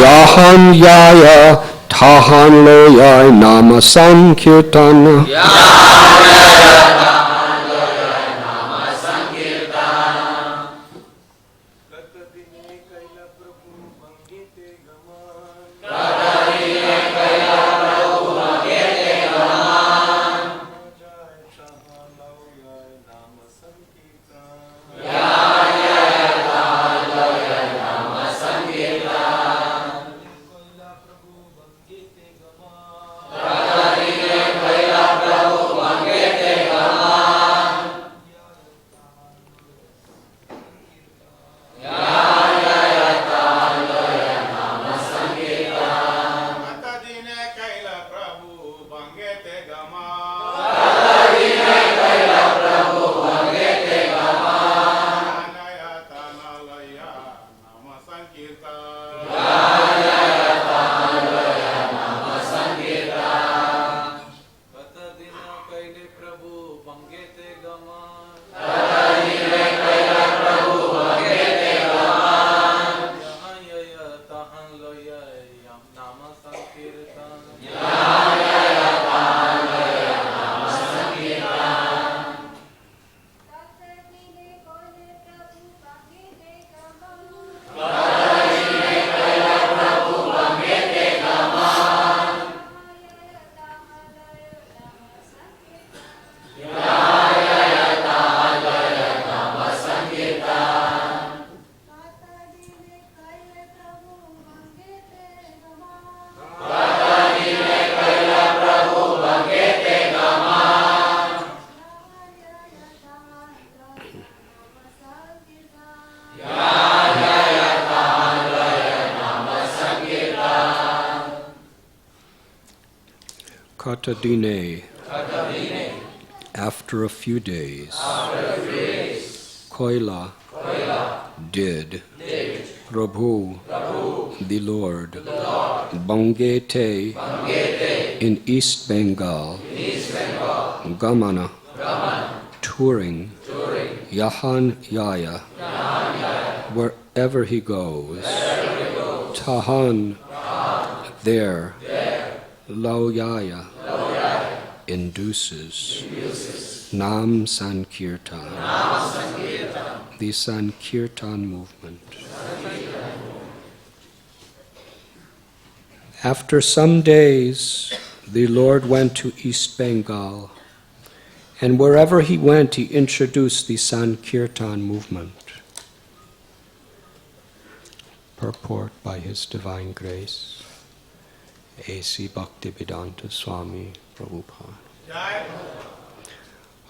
Yahan Yaya Tahan Loyai Nama Sankirtana. Katadine. After a few days, Koila did. Prabhu, the Lord, Bangete in East Bengal, Gamana, touring, Yahan Yaya, wherever he goes, Tahan, there, Loyaya, induces, Nam Sankirtan, the Sankirtan movement. After some days, the Lord went to East Bengal, and wherever he went, he introduced the Sankirtan movement. Purport by His Divine Grace, A.C. Bhaktivedanta Swami Prabhupada.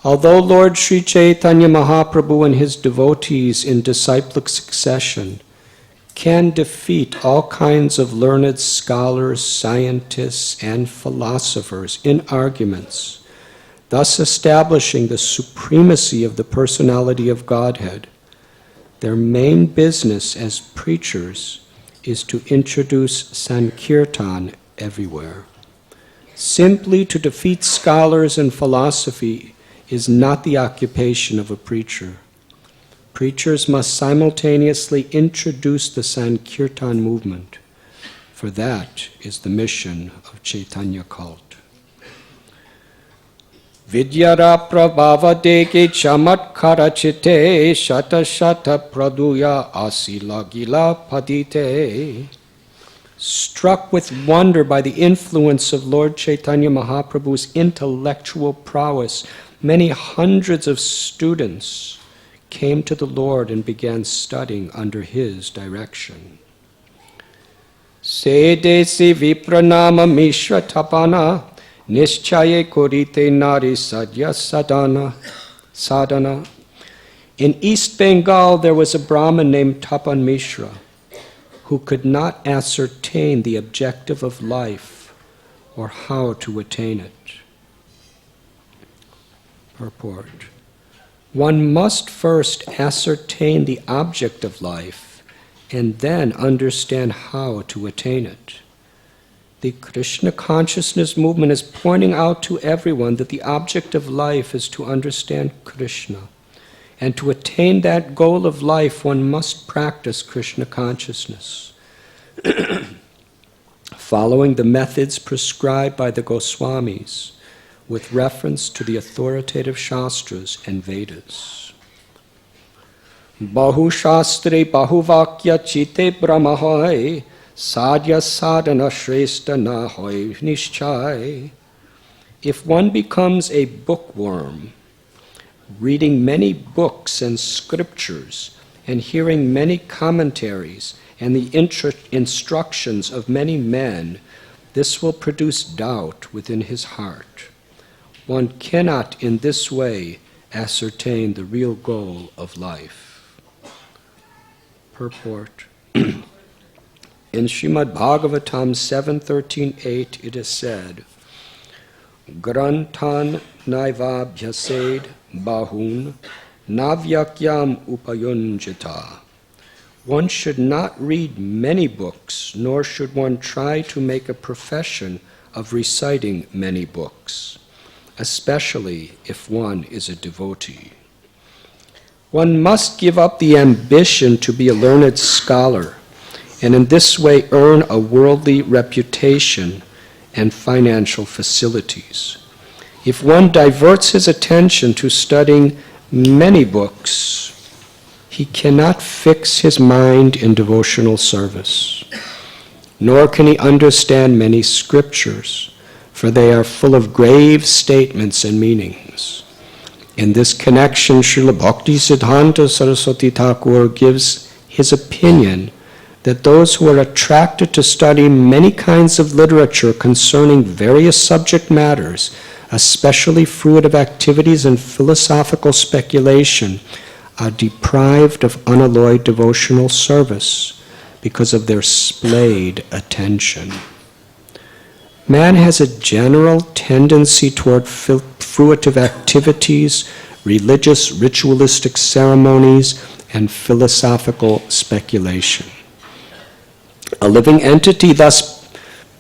Although Lord Sri Chaitanya Mahaprabhu and his devotees in disciplic succession can defeat all kinds of learned scholars, scientists, and philosophers in arguments, thus establishing the supremacy of the personality of Godhead, their main business as preachers is to introduce Sankirtan everywhere. Simply to defeat scholars and philosophy is not the occupation of a preacher. Preachers must simultaneously introduce the Sankirtan movement, for that is the mission of Chaitanya cult. Vidyara prabhava deke chamatkara chite shata shata praduya asila gila padite. Struck with wonder by the influence of Lord Chaitanya Mahaprabhu's intellectual prowess, many hundreds of students came to the Lord and began studying under his direction. Sedesi vipranama mishra tapana nischaye korite nari sadhya sadhana. In East Bengal there was a Brahmin named Tapan Mishra who could not ascertain the objective of life or how to attain it. Purport. One must first ascertain the object of life and then understand how to attain it. The Krishna consciousness movement is pointing out to everyone that the object of life is to understand Krishna. And to attain that goal of life, one must practice Krishna consciousness. following the methods prescribed by the Goswamis with reference to the authoritative Shastras and Vedas. Bahu Shastre Bahu Vakya Chite Brahmahoi Sadhya Sadhana Shrestha Na Hoi Nishchai. If one becomes a bookworm, reading many books and scriptures and hearing many commentaries and the instructions of many men, this will produce doubt within his heart. One cannot in this way ascertain the real goal of life. Purport. In Srimad Bhagavatam 7.13.8 it is said, Grantan naivabhyased bahun navyakyam upayunjita. One should not read many books, nor should one try to make a profession of reciting many books, especially if one is a devotee. One must give up the ambition to be a learned scholar, and in this way earn a worldly reputation and financial facilities. If one diverts his attention to studying many books, he cannot fix his mind in devotional service, nor can he understand many scriptures, for they are full of grave statements and meanings. In this connection, Srila Bhakti Siddhanta Saraswati Thakur gives his opinion that those who are attracted to study many kinds of literature concerning various subject matters, especially fruitive activities and philosophical speculation, are deprived of unalloyed devotional service because of their splayed attention. Man has a general tendency toward fruitive activities, religious, ritualistic ceremonies, and philosophical speculation. A living entity thus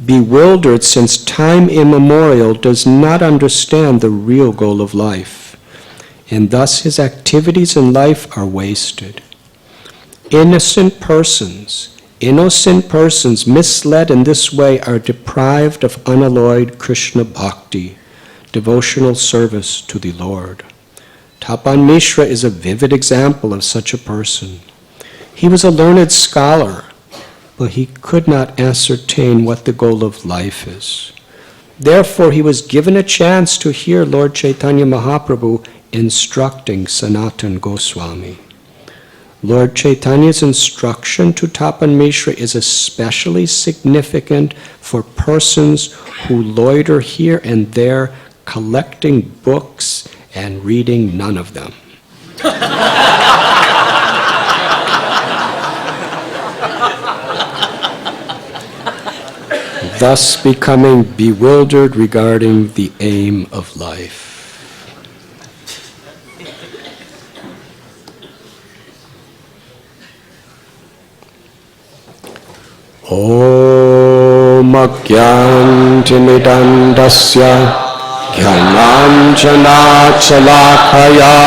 bewildered since time immemorial does not understand the real goal of life, and thus his activities in life are wasted. Innocent persons misled in this way are deprived of unalloyed Krishna bhakti, devotional service to the Lord. Tapan Mishra is a vivid example of such a person. He was a learned scholar, but he could not ascertain what the goal of life is. Therefore, he was given a chance to hear Lord Chaitanya Mahaprabhu instructing Sanatana Goswami. Lord Chaitanya's instruction to Tapan Mishra is especially significant for persons who loiter here and there, collecting books and reading none of them. Thus becoming bewildered regarding the aim of life. Om Agyantimidandasya Jnananjana Chalakaya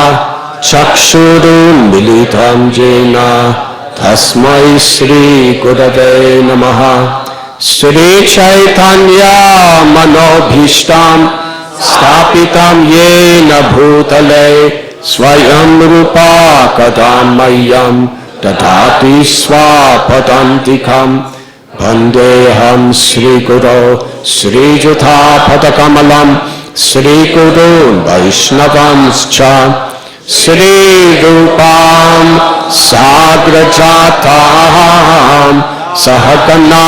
Chakshurun Militam Jena Tasmai Sri Gurave Namaha Sri Chaitanya Manobhishtam Stapitam Yena Bhutale Swayam Rupa Kadam Mayam Dadati Swapadantikam Vandeham Sri Guru Sri Jutha Padakamalam Sri Guru Vaishnavanscha Sri Rupam Sagrajatam Sahagana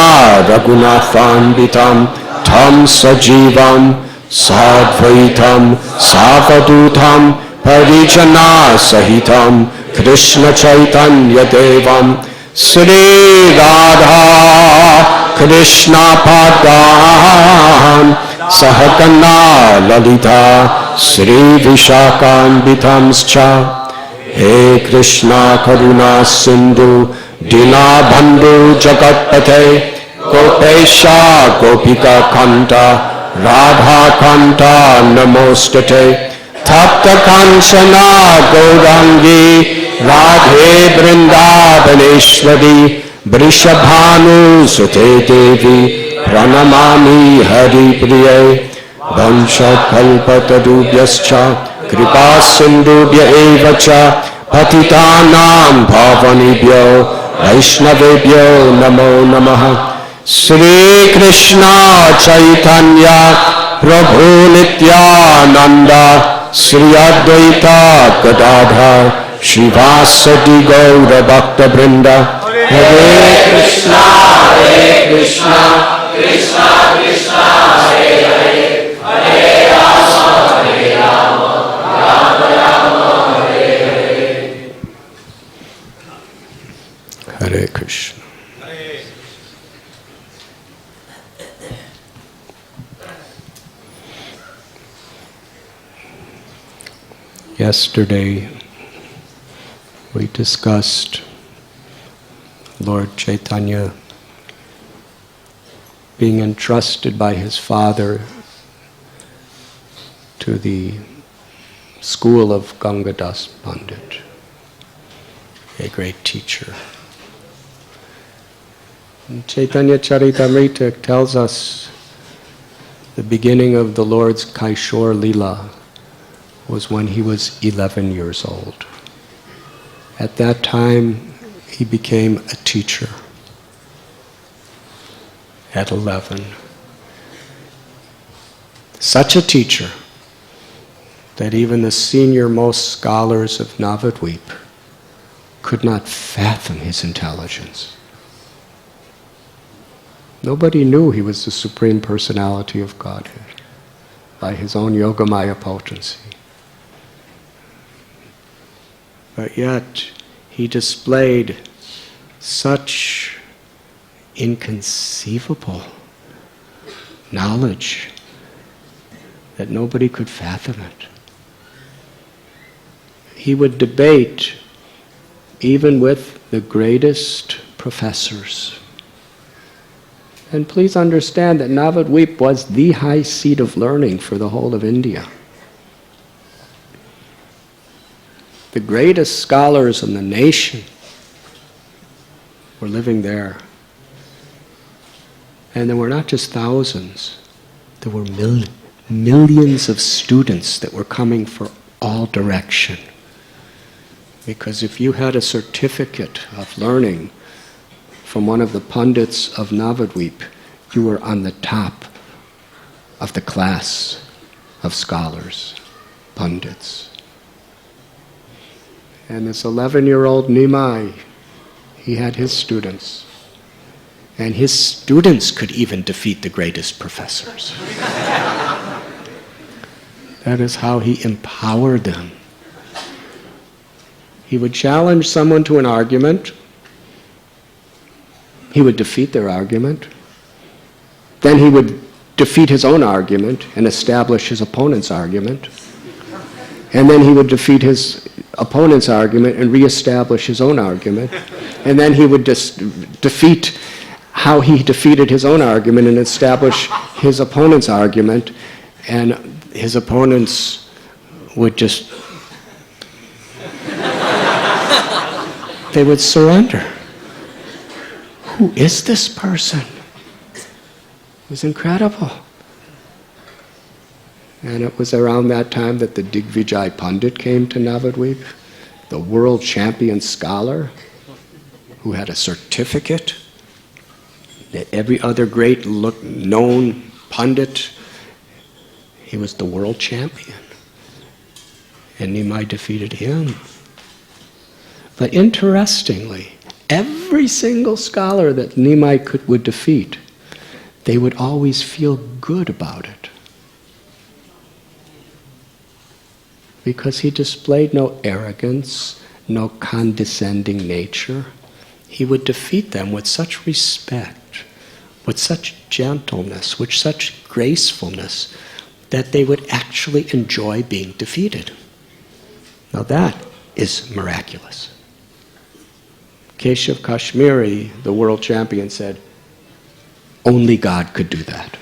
Raghunathanvitam Tam Sajivam Sadvaitam Savadutam Parijana Sahitam Krishna Chaitanya Devam Sri Radha Krishna Padam Sahagana Lalita Sri Vishakambitamscha He Krishna Karuna Sindhu Dina Bandhu Jagatpate Gopesha Gopika Kanta Radha Kanta Namostate Tapta Kanchana Gaurangi Radhe Vrindavaneshwari Vrishabhanu Sute Devi pranamami hari priye vansha kalpatarubhyascha kripa sindhubhya eva cha patitanam bhavanibhyo vaishnavebhyo namo namaha. Shri Krishna Chaitanya Prabhu Nityananda Shri Advaita Gadadhar Shivasati Gaura Bhakta Vrinda. Hare Krishna, Krishna Krishna, Hare Hare, Hare Rama, Rama Rama, Hare Hare. Hare Krishna. Yesterday, we discussed Lord Chaitanya being entrusted by his father to the school of Gangadas Pandit, a great teacher. And Chaitanya Charitamrita tells us the beginning of the Lord's Kaishor Lila was when he was 11 years old. At that time, he became a teacher. At 11. Such a teacher that even the senior-most scholars of Navadvip could not fathom his intelligence. Nobody knew he was the Supreme Personality of Godhead by his own Yogamaya potency. But yet, he displayed such inconceivable knowledge that nobody could fathom it. He would debate even with the greatest professors. And please understand that Navadvip was the high seat of learning for the whole of India. The greatest scholars in the nation were living there. And there were not just thousands, there were millions of students that were coming for all direction. Because if you had a certificate of learning from one of the pundits of Navadvip, you were on the top of the class of scholars, pundits. And this 11-year-old Nimai, he had his students. And his students could even defeat the greatest professors. That is how he empowered them. He would challenge someone to an argument. He would defeat their argument. Then he would defeat his own argument and establish his opponent's argument. And then he would defeat his opponent's argument and reestablish his own argument. And then he would defeat how he defeated his own argument and establish his opponent's argument. And his opponents would just... they would surrender. Who is this person? It was incredible. And it was around that time that the Digvijay Pandit came to Navadvip, the world champion scholar who had a certificate that every other great known Pandit, he was the world champion. And Nimai defeated him. But interestingly, every single scholar that Nimai would defeat, they would always feel good about it. Because he displayed no arrogance, no condescending nature. He would defeat them with such respect, with such gentleness, with such gracefulness, that they would actually enjoy being defeated. Now that is miraculous. Keshav Kashmiri, the world champion, said, only God could do that.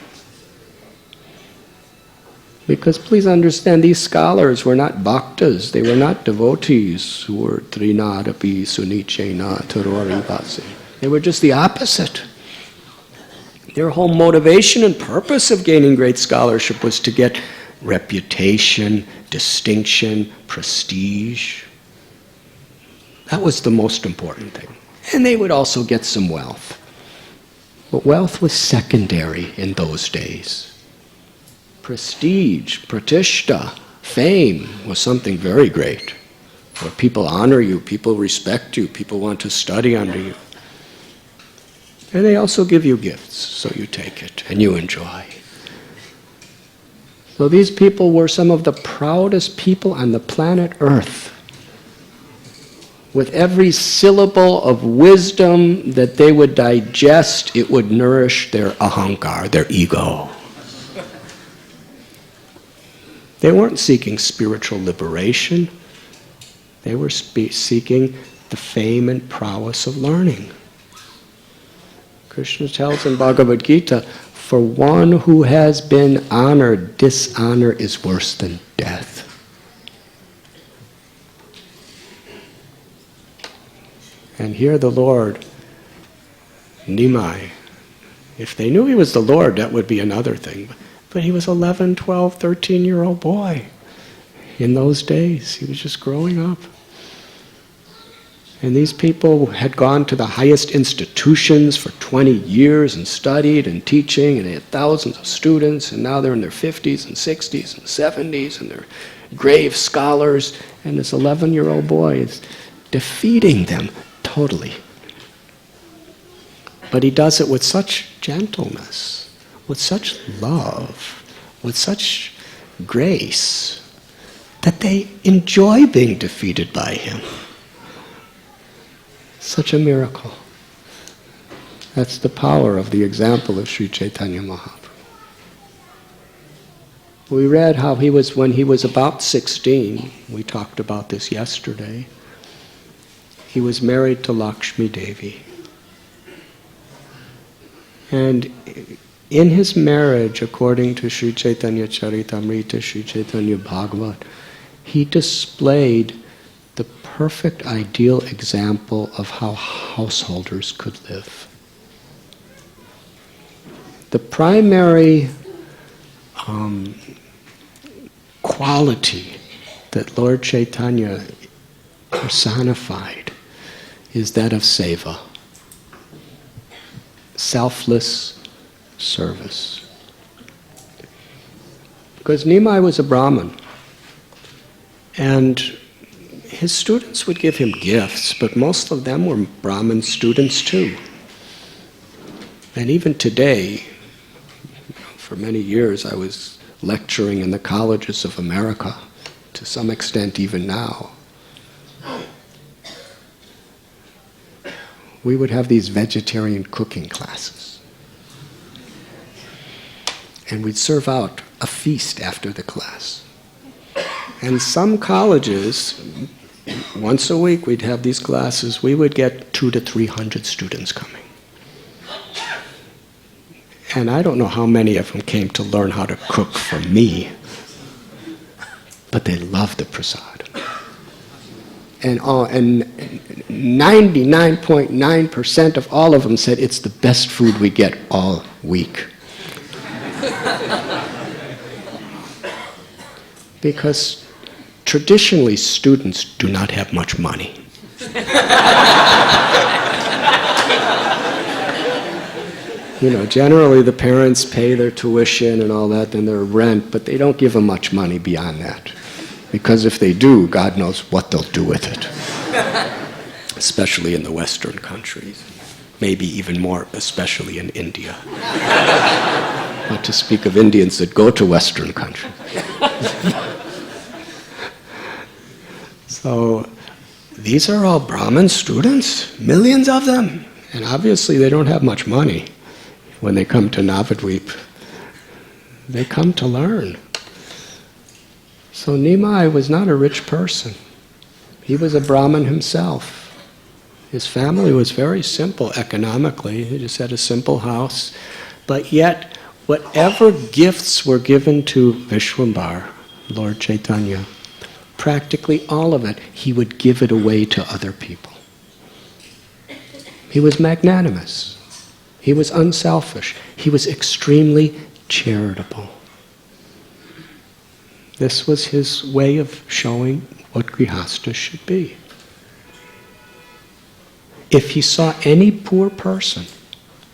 Because please understand, these scholars were not bhaktas, they were not devotees who were trinadapi sunichena tarori bhasi. They were just the opposite. Their whole motivation and purpose of gaining great scholarship was to get reputation, distinction, prestige. That was the most important thing. And they would also get some wealth. But wealth was secondary in those days. Prestige, pratishta, fame was something very great. Where people honor you, people respect you, people want to study under you. And they also give you gifts, so you take it and you enjoy. So these people were some of the proudest people on the planet Earth. With every syllable of wisdom that they would digest, it would nourish their ahankar, their ego. They weren't seeking spiritual liberation. They were seeking the fame and prowess of learning. Krishna tells in Bhagavad Gita, for one who has been honored, dishonor is worse than death. And here the Lord, Nimai, if they knew he was the Lord, that would be another thing. But he was 11, 12, 13-year-old boy in those days. He was just growing up. And these people had gone to the highest institutions for 20 years and studied and teaching, and they had thousands of students, and now they're in their 50s and 60s and 70s, and they're grave scholars, and this 11-year-old boy is defeating them totally. But he does it with such gentleness, with such love, with such grace, that they enjoy being defeated by him. Such a miracle. That's the power of the example of Sri Chaitanya Mahaprabhu. We read how he was, when he was about 16, we talked about this yesterday, he was married to Lakshmi Devi. And in his marriage, according to Sri Chaitanya Charitamrita, Sri Chaitanya Bhagavat, he displayed the perfect ideal example of how householders could live. The primary quality that Lord Chaitanya personified is that of seva, selfless service. Because Nimai was a Brahmin, and his students would give him gifts, but most of them were Brahmin students too. And even today, for many years I was lecturing in the colleges of America, to some extent even now. We would have these vegetarian cooking classes. And we'd serve out a feast after the class. And some colleges, once a week we'd have these classes, we would get 200 to 300 students coming. And I don't know how many of them came to learn how to cook from me, but they loved the prasad. And 99.9% of all of them said it's the best food we get all week. Because traditionally students do not have much money. Generally the parents pay their tuition and all that and their rent, but they don't give them much money beyond that. Because if they do, God knows what they'll do with it. Especially in the Western countries. Maybe even more, especially in India. Not to speak of Indians that go to Western countries. So, these are all Brahmin students, millions of them. And obviously they don't have much money when they come to Navadvip. They come to learn. So Nimai was not a rich person. He was a Brahmin himself. His family was very simple economically. He just had a simple house. But yet, whatever gifts were given to Vishwambar, Lord Chaitanya, practically all of it, he would give it away to other people. He was magnanimous. He was unselfish. He was extremely charitable. This was his way of showing what grihasta should be. If he saw any poor person,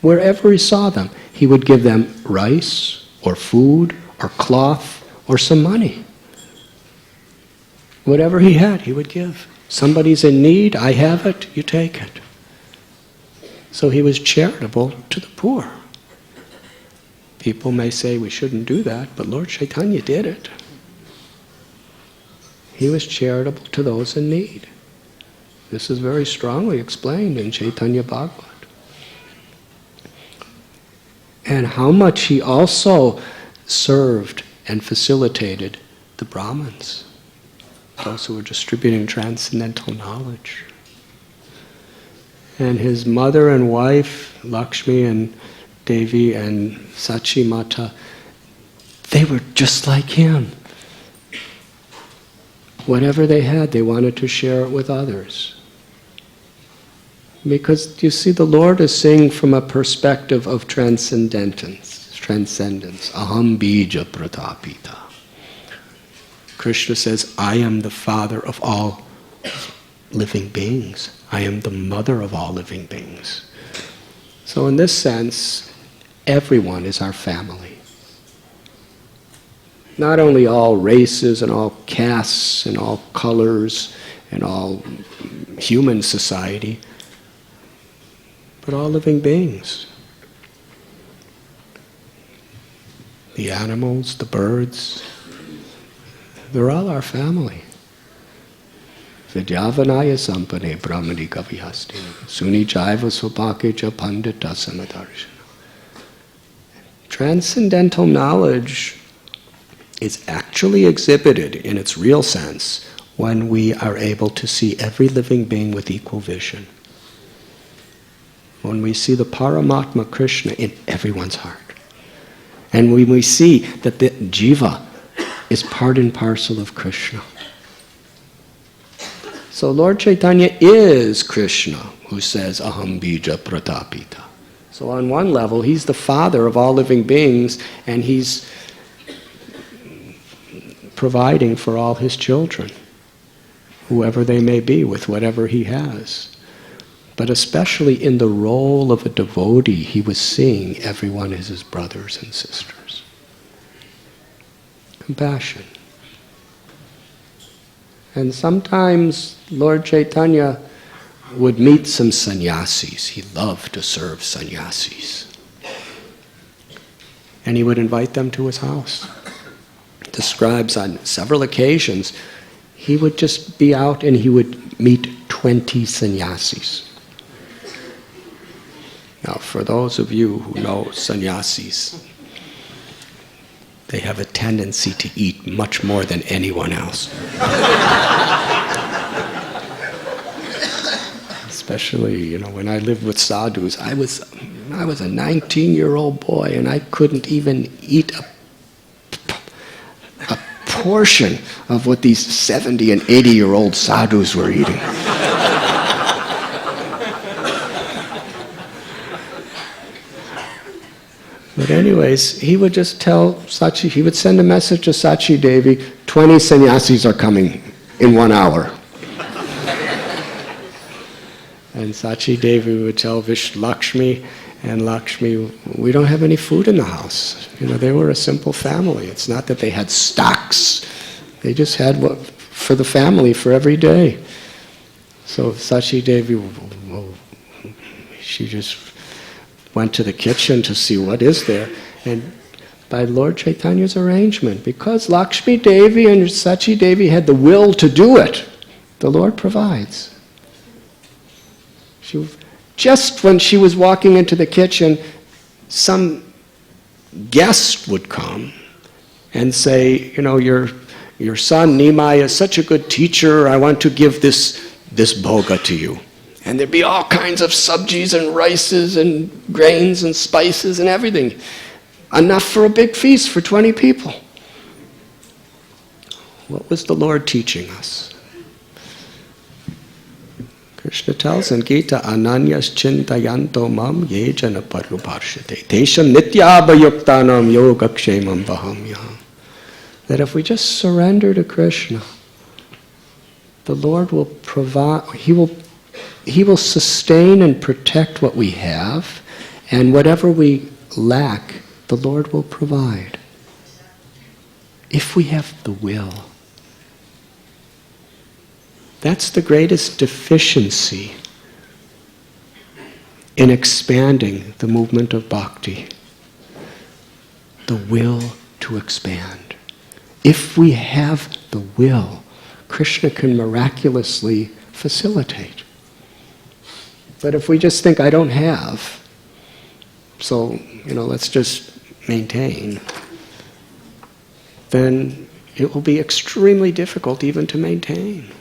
wherever he saw them, he would give them rice or food or cloth or some money. Whatever he had, he would give. Somebody's in need, I have it, you take it. So he was charitable to the poor. People may say we shouldn't do that, but Lord Chaitanya did it. He was charitable to those in need. This is very strongly explained in Chaitanya Bhagavat. And how much he also served and facilitated the Brahmins, those who were distributing transcendental knowledge. And his mother and wife, Lakshmi and Devi and Sachi Mata, they were just like him. Whatever they had, they wanted to share it with others. Because, you see, the Lord is saying from a perspective of transcendence, aham bija pratapita. Krishna says, I am the father of all living beings. I am the mother of all living beings. So in this sense, everyone is our family. Not only all races and all castes and all colors and all human society, but all living beings. The animals, the birds, they're all our family. Vidyavanaya sampane brahmani kavihastini suni jaiva swapake cha pandita samadarshana. Transcendental knowledge is actually exhibited in its real sense when we are able to see every living being with equal vision. When we see the Paramatma Krishna in everyone's heart. And when we see that the jiva is part and parcel of Krishna. So Lord Chaitanya is Krishna, who says, aham bija pratapita. So on one level, he's the father of all living beings, and he's providing for all his children, whoever they may be, with whatever he has. But especially in the role of a devotee, he was seeing everyone as his brothers and sisters. Compassion. And sometimes Lord Chaitanya would meet some sannyasis. He loved to serve sannyasis. And he would invite them to his house. Describes on several occasions, he would just be out and he would meet 20 sannyasis. Now, for those of you who know sannyasis, they have a tendency to eat much more than anyone else. Especially, when I lived with sadhus, I was a 19-year-old boy and I couldn't even eat a portion of what these 70 and 80-year-old sadhus were eating. But anyways, he would just tell Sachi, he would send a message to Sachi Devi, 20 sannyasis are coming in 1 hour. And Sachi Devi would tell Lakshmi, and Lakshmi, we don't have any food in the house. They were a simple family. It's not that they had stocks. They just had what for the family for every day. So Sachi Devi, she just went to the kitchen to see what is there. And by Lord Chaitanya's arrangement, because Lakshmi Devi and Sachi Devi had the will to do it, the Lord provides. Just when she was walking into the kitchen, some guest would come and say, your son Nimai is such a good teacher, I want to give this bhoga to you. And there'd be all kinds of sabjis and rices and grains and spices and everything. Enough for a big feast for 20 people. What was the Lord teaching us? Krishna tells in Gita, Ananyas chintayanto mam ye jana parubharshate tesham nityabhayuktanam yogakshemam vahamyaham. That if we just surrender to Krishna, the Lord will provide, He will sustain and protect what we have, and whatever we lack, the Lord will provide. If we have the will. That's the greatest deficiency in expanding the movement of bhakti. The will to expand. If we have the will, Krishna can miraculously facilitate. But if we just think, I don't have, so, let's just maintain, then it will be extremely difficult even to maintain.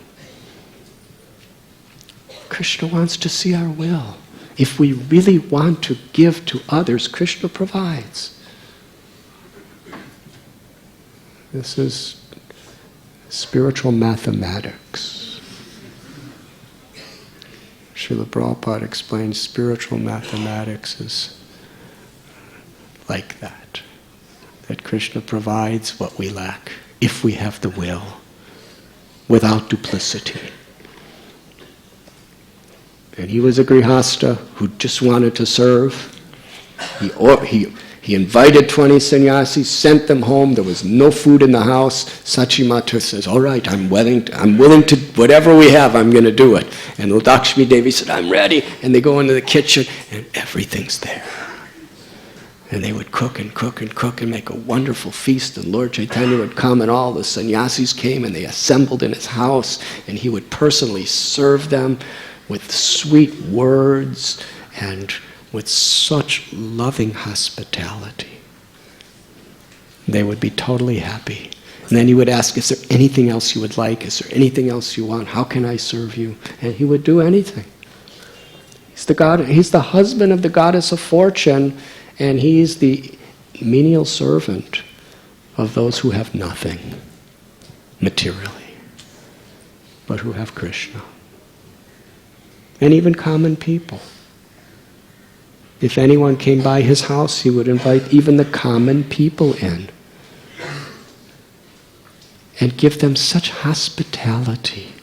Krishna wants to see our will. If we really want to give to others, Krishna provides. This is spiritual mathematics. Srila Prabhupada explains spiritual mathematics is like that. That Krishna provides what we lack, if we have the will, without duplicity. And he was a grihasta who just wanted to serve. He invited 20 sannyasis, sent them home. There was no food in the house. Sachi Mata says, all right, I'm willing to, whatever we have, I'm going to do it. And Lakshmi Devi said, I'm ready. And they go into the kitchen, and everything's there. And they would cook and cook and cook and make a wonderful feast. And Lord Chaitanya would come, and all the sannyasis came, and they assembled in his house, and he would personally serve them with sweet words and with such loving hospitality. They would be totally happy. And then he would ask, is there anything else you would like? Is there anything else you want? How can I serve you? And he would do anything. He's the husband of the goddess of fortune, and he's the menial servant of those who have nothing materially, but who have Krishna. And even common people. If anyone came by his house, he would invite even the common people in and give them such hospitality.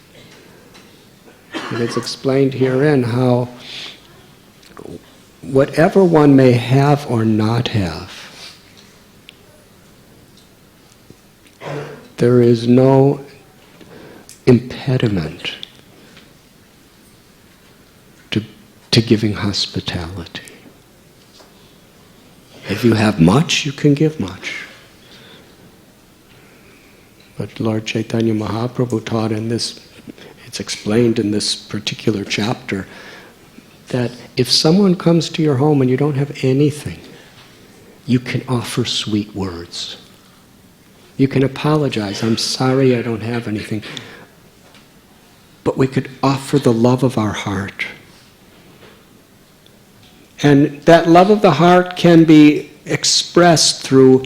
And it's explained herein how whatever one may have or not have, there is no impediment to giving hospitality. If you have much, you can give much. But Lord Chaitanya Mahaprabhu taught in this, it's explained in this particular chapter, that if someone comes to your home and you don't have anything, you can offer sweet words. You can apologize, I'm sorry I don't have anything. But we could offer the love of our heart. And that love of the heart can be expressed through,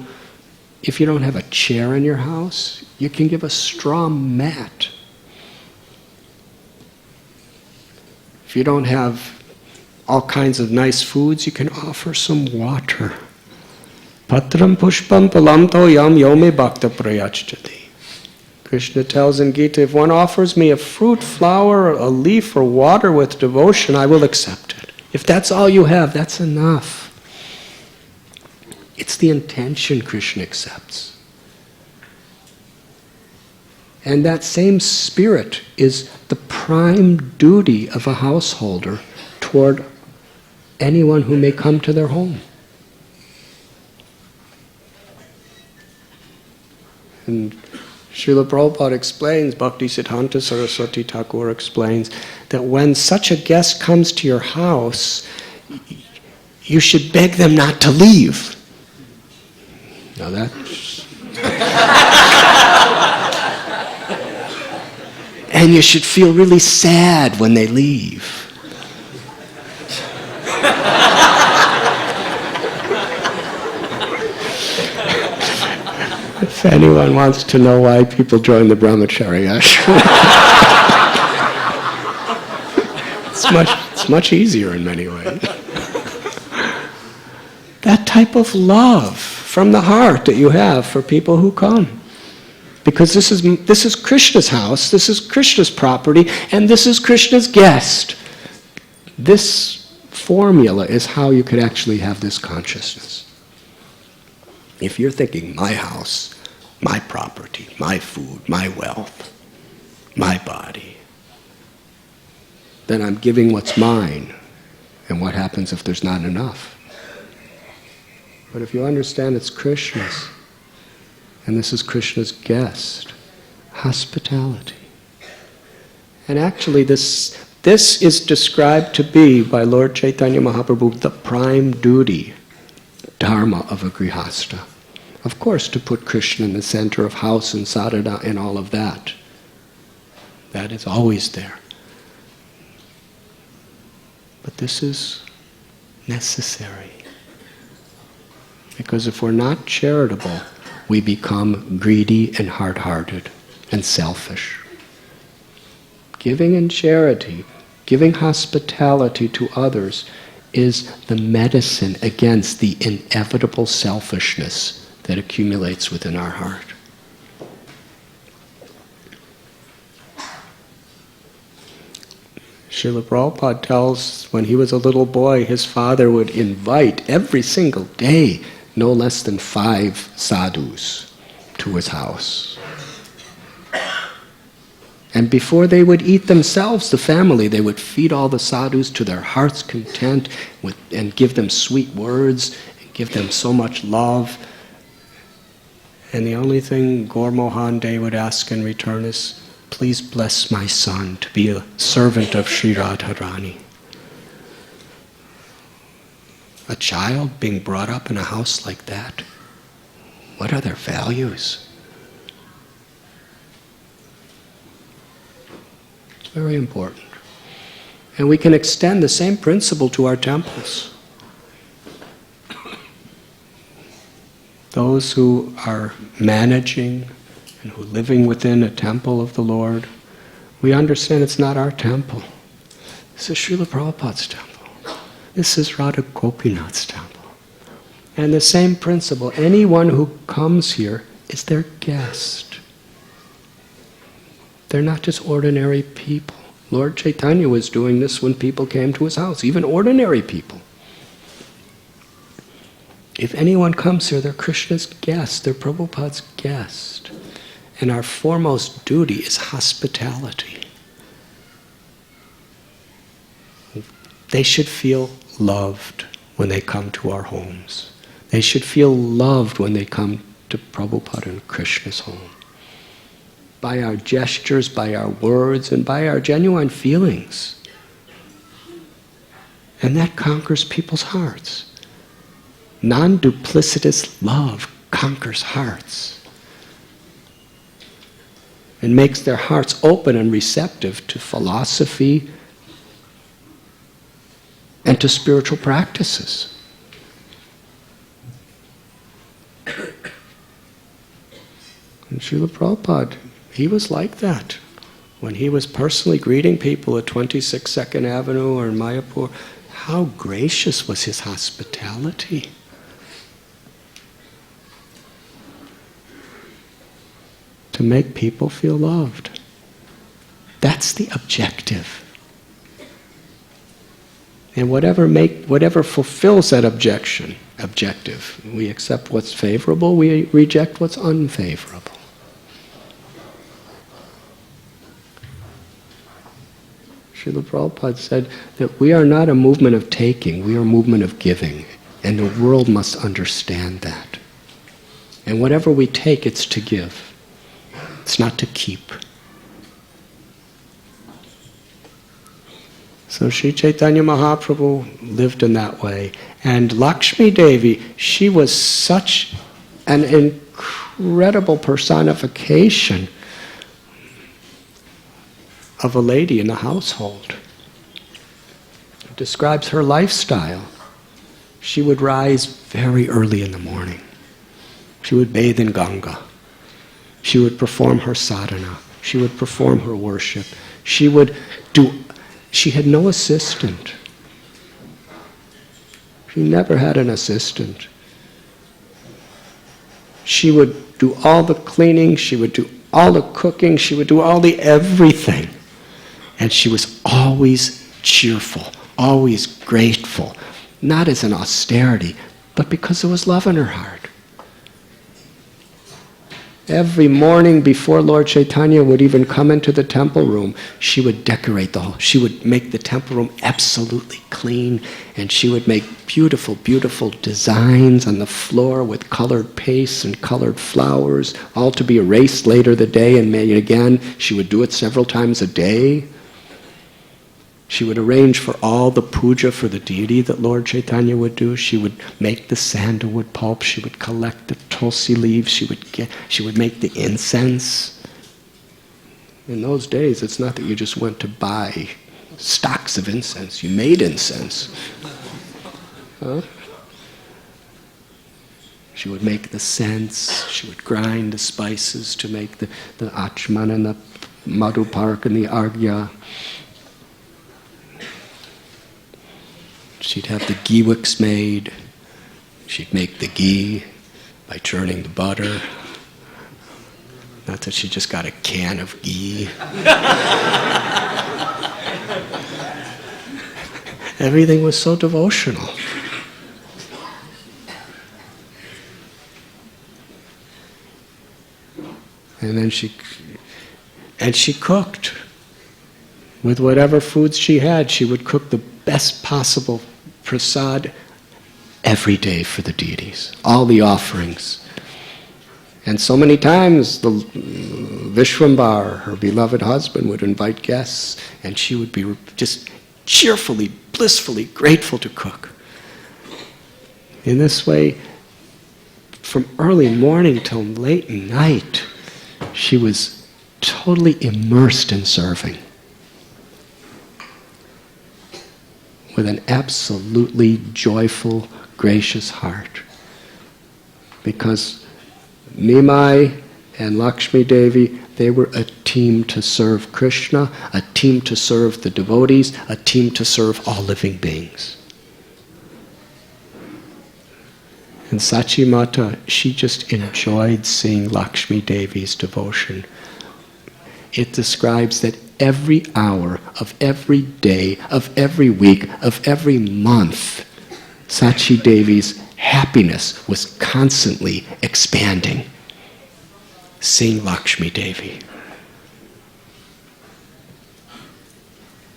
if you don't have a chair in your house, you can give a straw mat. If you don't have all kinds of nice foods, you can offer some water. Patram pushpam palamto yam yome bhakta prayachjati. Krishna tells in Gita, if one offers me a fruit, flower, a leaf, or water with devotion, I will accept it. If that's all you have, that's enough. It's the intention Krishna accepts. And that same spirit is the prime duty of a householder toward anyone who may come to their home. And Srila Prabhupada explains, Bhakti Siddhanta Saraswati Thakur explains, that when such a guest comes to your house, you should beg them not to leave. Now that's... and you should feel really sad when they leave. If anyone wants to know why people join the brahmachari ashram, it's much easier in many ways. That type of love from the heart that you have for people who come. Because this is Krishna's house, this is Krishna's property, and this is Krishna's guest. This formula is how you could actually have this consciousness. If you're thinking, my house, my property, my food, my wealth, my body, then I'm giving what's mine. And what happens if there's not enough? But if you understand it's Krishna's, and this is Krishna's guest, hospitality. And actually this is described to be, by Lord Chaitanya Mahaprabhu, the prime duty, dharma of a grihasta. Of course, to put Krishna in the center of house and sadhana and all of that. That is always there. But this is necessary. Because if we're not charitable, we become greedy and hard-hearted and selfish. Giving in charity, giving hospitality to others is the medicine against the inevitable selfishness that accumulates within our heart. Srila Prabhupada tells when he was a little boy, his father would invite every single day no less than 5 sadhus to his house. And before they would eat themselves, the family, they would feed all the sadhus to their heart's content and give them sweet words, and give them so much love. And the only thing Gaur Mohan Dey would ask in return is, please bless my son to be a servant of Sri Radharani. A child being brought up in a house like that, what are their values? It's very important. And we can extend the same principle to our temples. Those who are managing and who are living within a temple of the Lord, we understand it's not our temple. This is Srila Prabhupada's temple. This is Radha Gopinath's temple. And the same principle, anyone who comes here is their guest. They're not just ordinary people. Lord Chaitanya was doing this when people came to his house, even ordinary people. If anyone comes here, they're Krishna's guest, they're Prabhupada's guest. And our foremost duty is hospitality. They should feel loved when they come to our homes. They should feel loved when they come to Prabhupada and Krishna's home. By our gestures, by our words, and by our genuine feelings. And that conquers people's hearts. Non-duplicitous love conquers hearts. And makes their hearts open and receptive to philosophy and to spiritual practices. And Srila Prabhupada, he was like that. When he was personally greeting people at 26 2nd Avenue or in Mayapur, how gracious was his hospitality. To make people feel loved. That's the objective. And whatever fulfills that objective, we accept what's favorable, we reject what's unfavorable. Srila Prabhupada said that we are not a movement of taking, we are a movement of giving. And the world must understand that. And whatever we take, it's to give. It's not to keep. So Sri Chaitanya Mahaprabhu lived in that way. And Lakshmi Devi, she was such an incredible personification of a lady in the household. It describes her lifestyle. She would rise very early in the morning. She would bathe in Ganga. She would perform her sadhana. She would perform her worship. She would She had no assistant. She never had an assistant. She would do all the cleaning, she would do all the cooking, she would do all the everything. And she was always cheerful, always grateful. Not as an austerity, but because there was love in her heart. Every morning before Lord Chaitanya would even come into the temple room, she would decorate the whole, she would make the temple room absolutely clean, and she would make beautiful, beautiful designs on the floor with colored pastes and colored flowers, all to be erased later the day and made again. She would do it several times a day. She would arrange for all the puja for the deity that Lord Chaitanya would do. She would make the sandalwood pulp. She would collect the tulsi leaves. She would make the incense. In those days, it's not that you just went to buy stocks of incense. You made incense. Huh? She would make the scents. She would grind the spices to make the achman and the madhupark and the argya. She'd have the ghee wicks made. She'd make the ghee by churning the butter. Not that she just got a can of ghee. Everything was so devotional. And then she cooked. With whatever foods she had, she would cook the best possible prasad every day for the deities, all the offerings. And so many times the Vishwambar, her beloved husband, would invite guests, and she would be just cheerfully, blissfully grateful to cook. In this way, from early morning till late night, she was totally immersed in serving, with an absolutely joyful, gracious heart. Because Nimai and Lakshmi Devi, they were a team to serve Krishna, a team to serve the devotees, a team to serve all living beings. And Sachi Mata, she just enjoyed seeing Lakshmi Devi's devotion. It describes that every hour of every day, of every week, of every month, Sachi Devi's happiness was constantly expanding, seeing Lakshmi Devi.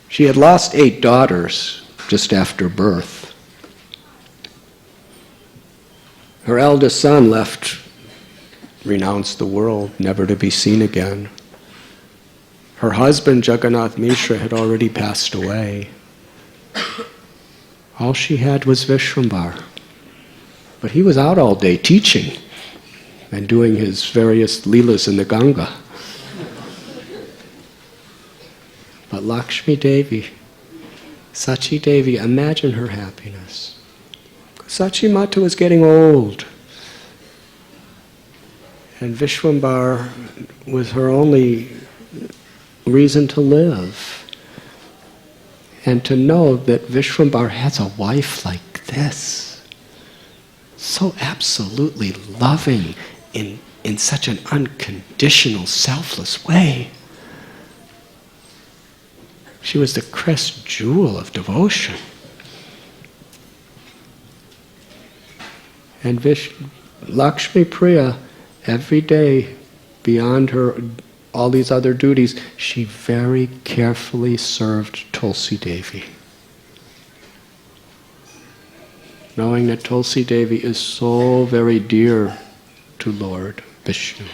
She had lost 8 daughters just after birth. Her eldest son left, renounced the world, never to be seen again. Her husband, Jagannath Mishra, had already passed away. All she had was Vishwambar. But he was out all day teaching and doing his various Lilas in the Ganga. But Lakshmi Devi, Sachi Devi, imagine her happiness. Sachi Mata was getting old. And Vishwambar was her only reason to live. And to know that Vishwambar has a wife like this, so absolutely loving in such an unconditional, selfless way. She was the crest jewel of devotion. And Lakshmi Priya, every day, beyond her all these other duties, she very carefully served Tulsi Devi, knowing that Tulsi Devi is so very dear to Lord Vishnu.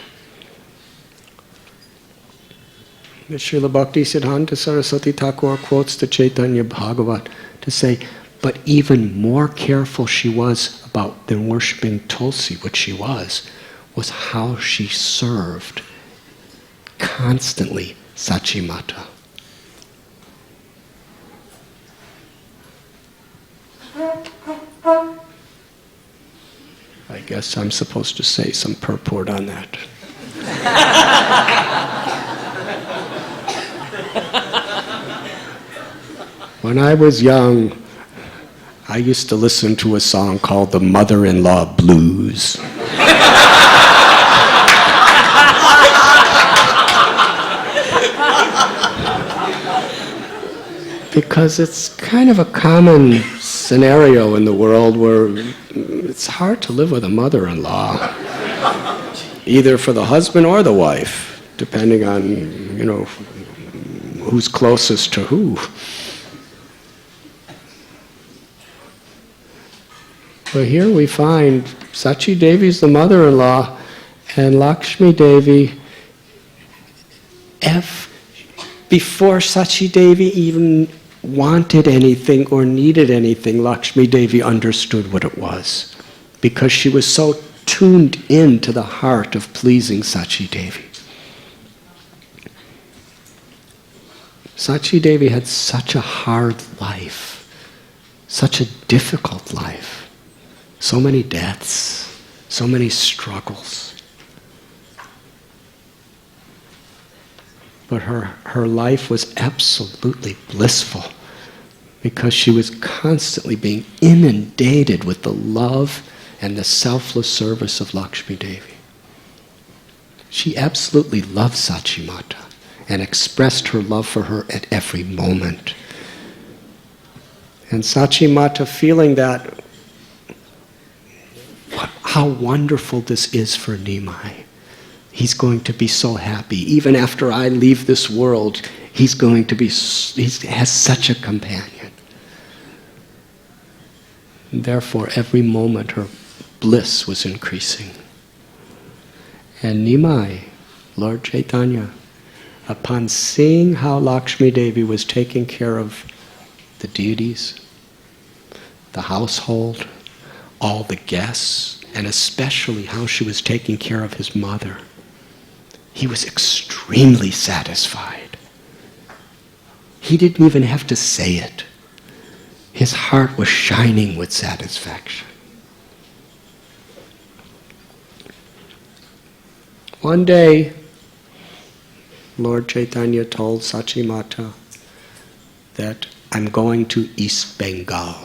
Srila Bhaktisiddhanta Saraswati Thakur quotes the Chaitanya Bhagavat to say, but even more careful she was about than worshipping Tulsi, which she was how she served constantly Sachi Mata. I guess I'm supposed to say some purport on that. When I was young, I used to listen to a song called the Mother-in-Law Blues. Because it's kind of a common scenario in the world where it's hard to live with a mother-in-law, either for the husband or the wife, depending on, who's closest to who. But here we find Sachi Devi's the mother-in-law, and Lakshmi Devi, before Sachi Devi even wanted anything or needed anything, Lakshmi Devi understood what it was, because she was so tuned in to the heart of pleasing Sachi Devi. Sachi Devi had such a hard life, such a difficult life, so many deaths, so many struggles. But her life was absolutely blissful because she was constantly being inundated with the love and the selfless service of Lakshmi Devi. She absolutely loved Sachi Mata and expressed her love for her at every moment. And Sachi Mata, feeling that, how wonderful this is for Nimai. He's going to be so happy. Even after I leave this world, he has such a companion. And therefore, every moment her bliss was increasing. And Nimai, Lord Chaitanya, upon seeing how Lakshmi Devi was taking care of the deities, the household, all the guests, and especially how she was taking care of his mother, he was extremely satisfied. He didn't even have to say it. His heart was shining with satisfaction. One day, Lord Chaitanya told Sachi Mata that I'm going to East Bengal,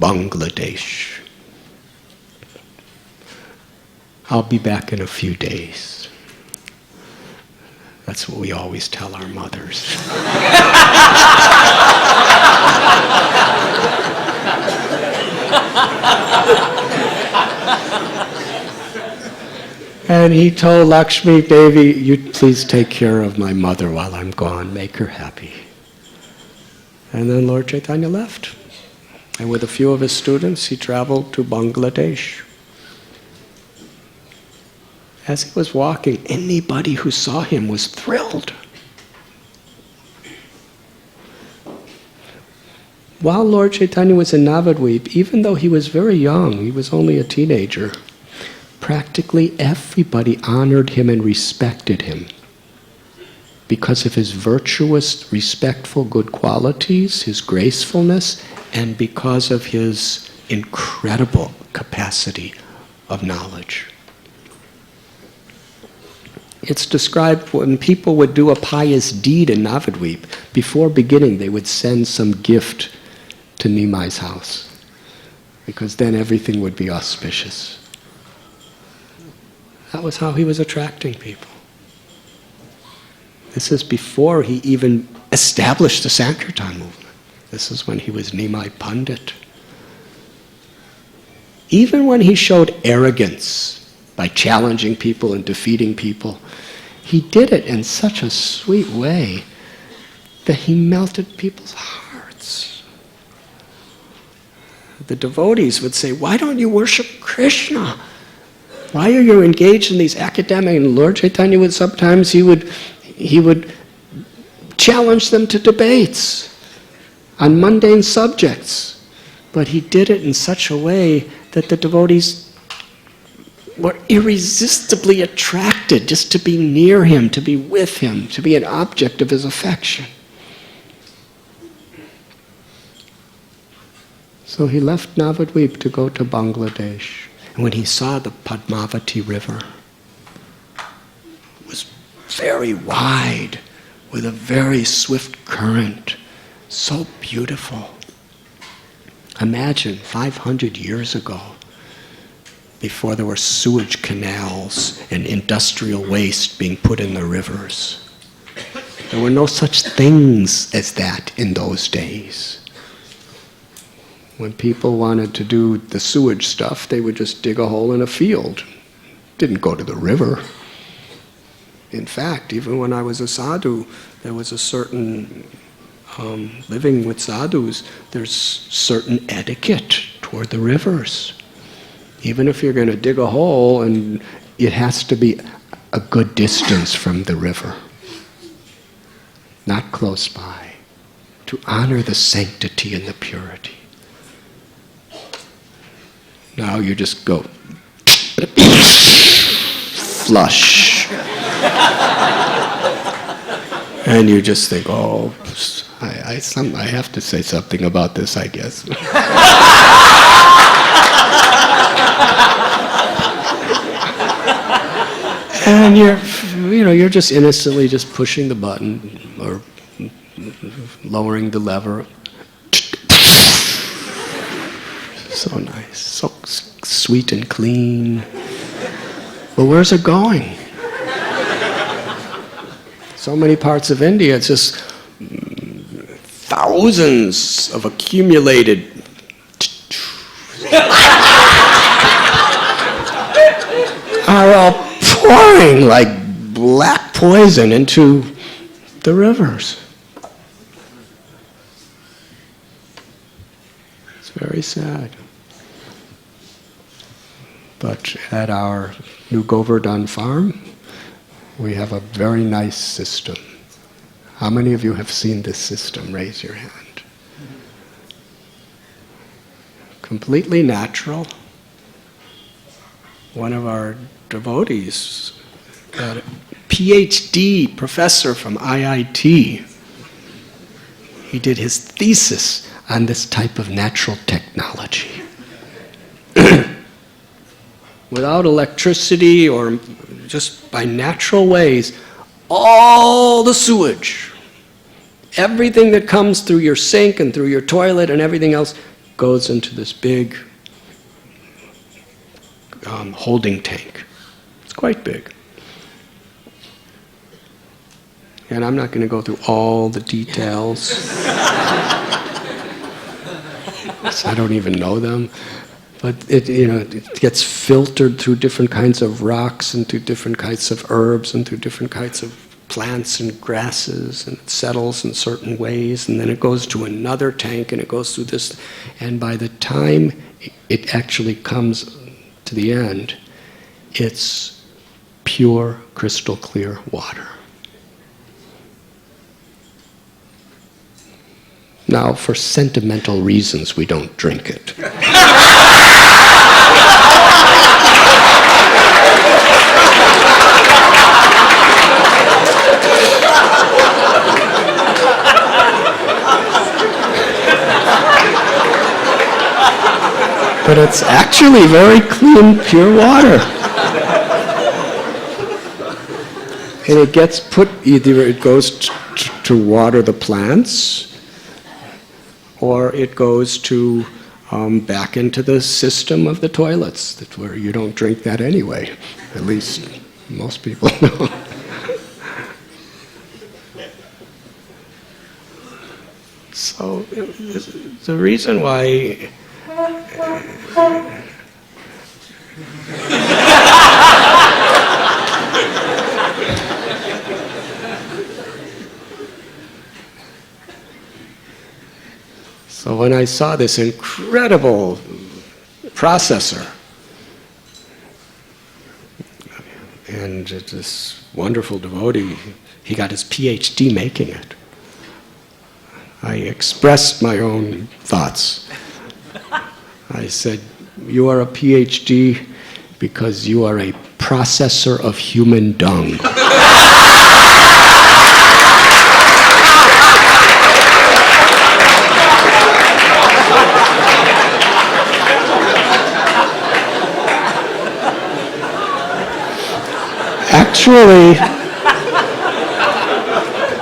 Bangladesh. I'll be back in a few days. That's what we always tell our mothers. And he told Lakshmi Devi, you please take care of my mother while I'm gone, make her happy. And then Lord Chaitanya left. And with a few of his students, he traveled to Bangladesh. As he was walking, anybody who saw him was thrilled. While Lord Chaitanya was in Navadvip, even though he was very young, he was only a teenager, practically everybody honored him and respected him because of his virtuous, respectful, good qualities, his gracefulness, and because of his incredible capacity of knowledge. It's described when people would do a pious deed in Navadvip, before beginning they would send some gift to Nimai's house, because then everything would be auspicious. That was how he was attracting people. This is before he even established the Sankirtan movement. This is when he was Nimai Pandit. Even when he showed arrogance by challenging people and defeating people, he did it in such a sweet way that he melted people's hearts. The devotees would say, why don't you worship Krishna? Why are you engaged in these academic? And Lord Chaitanya would sometimes, he would challenge them to debates on mundane subjects. But he did it in such a way that the devotees were irresistibly attracted just to be near him, to be with him, to be an object of his affection. So he left Navadvip to go to Bangladesh. And when he saw the Padmavati River, it was very wide, with a very swift current, So beautiful. Imagine 500 years ago, before there were sewage canals and industrial waste being put in the rivers. There were no such things as that in those days. When people wanted to do the sewage stuff, they would just dig a hole in a field. Didn't go to the river. In fact, even when I was a sadhu, there was a certain living with sadhus, there's certain etiquette toward the rivers. Even if you're going to dig a hole, and it has to be a good distance from the river, not close by, to honor the sanctity and the purity. Now you just go flush. And you just think, oh, I have to say something about this, I guess. And you're just innocently just pushing the button or lowering the lever. So nice, so sweet and clean. But where's it going? So many parts of India, it's just thousands of accumulated are all pouring like black poison into the rivers. It's very sad. But at our New Govardhan farm, we have a very nice system. How many of you have seen this system? Raise your hand. Completely natural. One of our devotees got a PhD professor from IIT. He did his thesis on this type of natural technology. Without electricity or just by natural ways, all the sewage, everything that comes through your sink and through your toilet and everything else goes into this big holding tank. It's quite big. And I'm not going to go through all the details. I don't even know them. But it gets filtered through different kinds of rocks and through different kinds of herbs and through different kinds of plants and grasses, and it settles in certain ways, and then it goes to another tank and it goes through this, and by the time it actually comes to the end, it's pure, crystal clear water. Now, for sentimental reasons, we don't drink it. But it's actually very clean, pure water. And it gets put, either it goes to water the plants, or it goes to back into the system of the toilets, where you don't drink that anyway. At least most people know. So the reason why so when I saw this incredible processor and this wonderful devotee, he got his PhD making it. I expressed my own thoughts. I said, you are a PhD because you are a processor of human dung. Actually,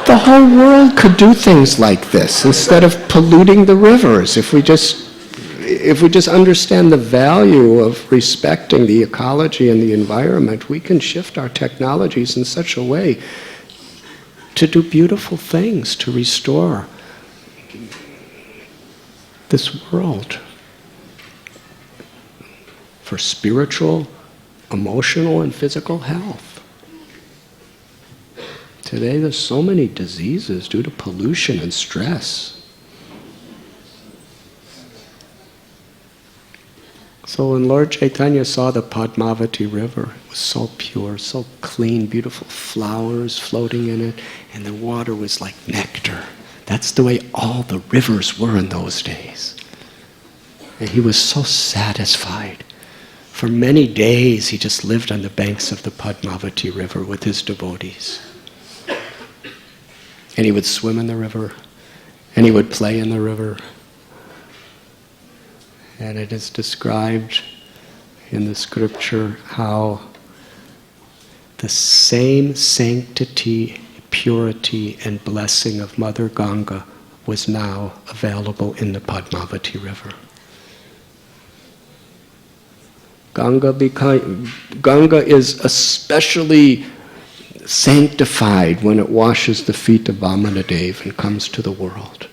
the whole world could do things like this instead of polluting the rivers. If we just understand the value of respecting the ecology and the environment, we can shift our technologies in such a way to do beautiful things, to restore this world for spiritual, emotional, and physical health. Today there's so many diseases due to pollution and stress. So when Lord Chaitanya saw the Padmavati river, it was so pure, so clean, beautiful flowers floating in it, and the water was like nectar. That's the way all the rivers were in those days. And he was so satisfied. For many days he just lived on the banks of the Padmavati river with his devotees. And he would swim in the river, and he would play in the river. And it is described in the scripture how the same sanctity, purity, and blessing of Mother Ganga was now available in the Padmavati river. Ganga is especially sanctified when it washes the feet of Vamanadev and comes to the world.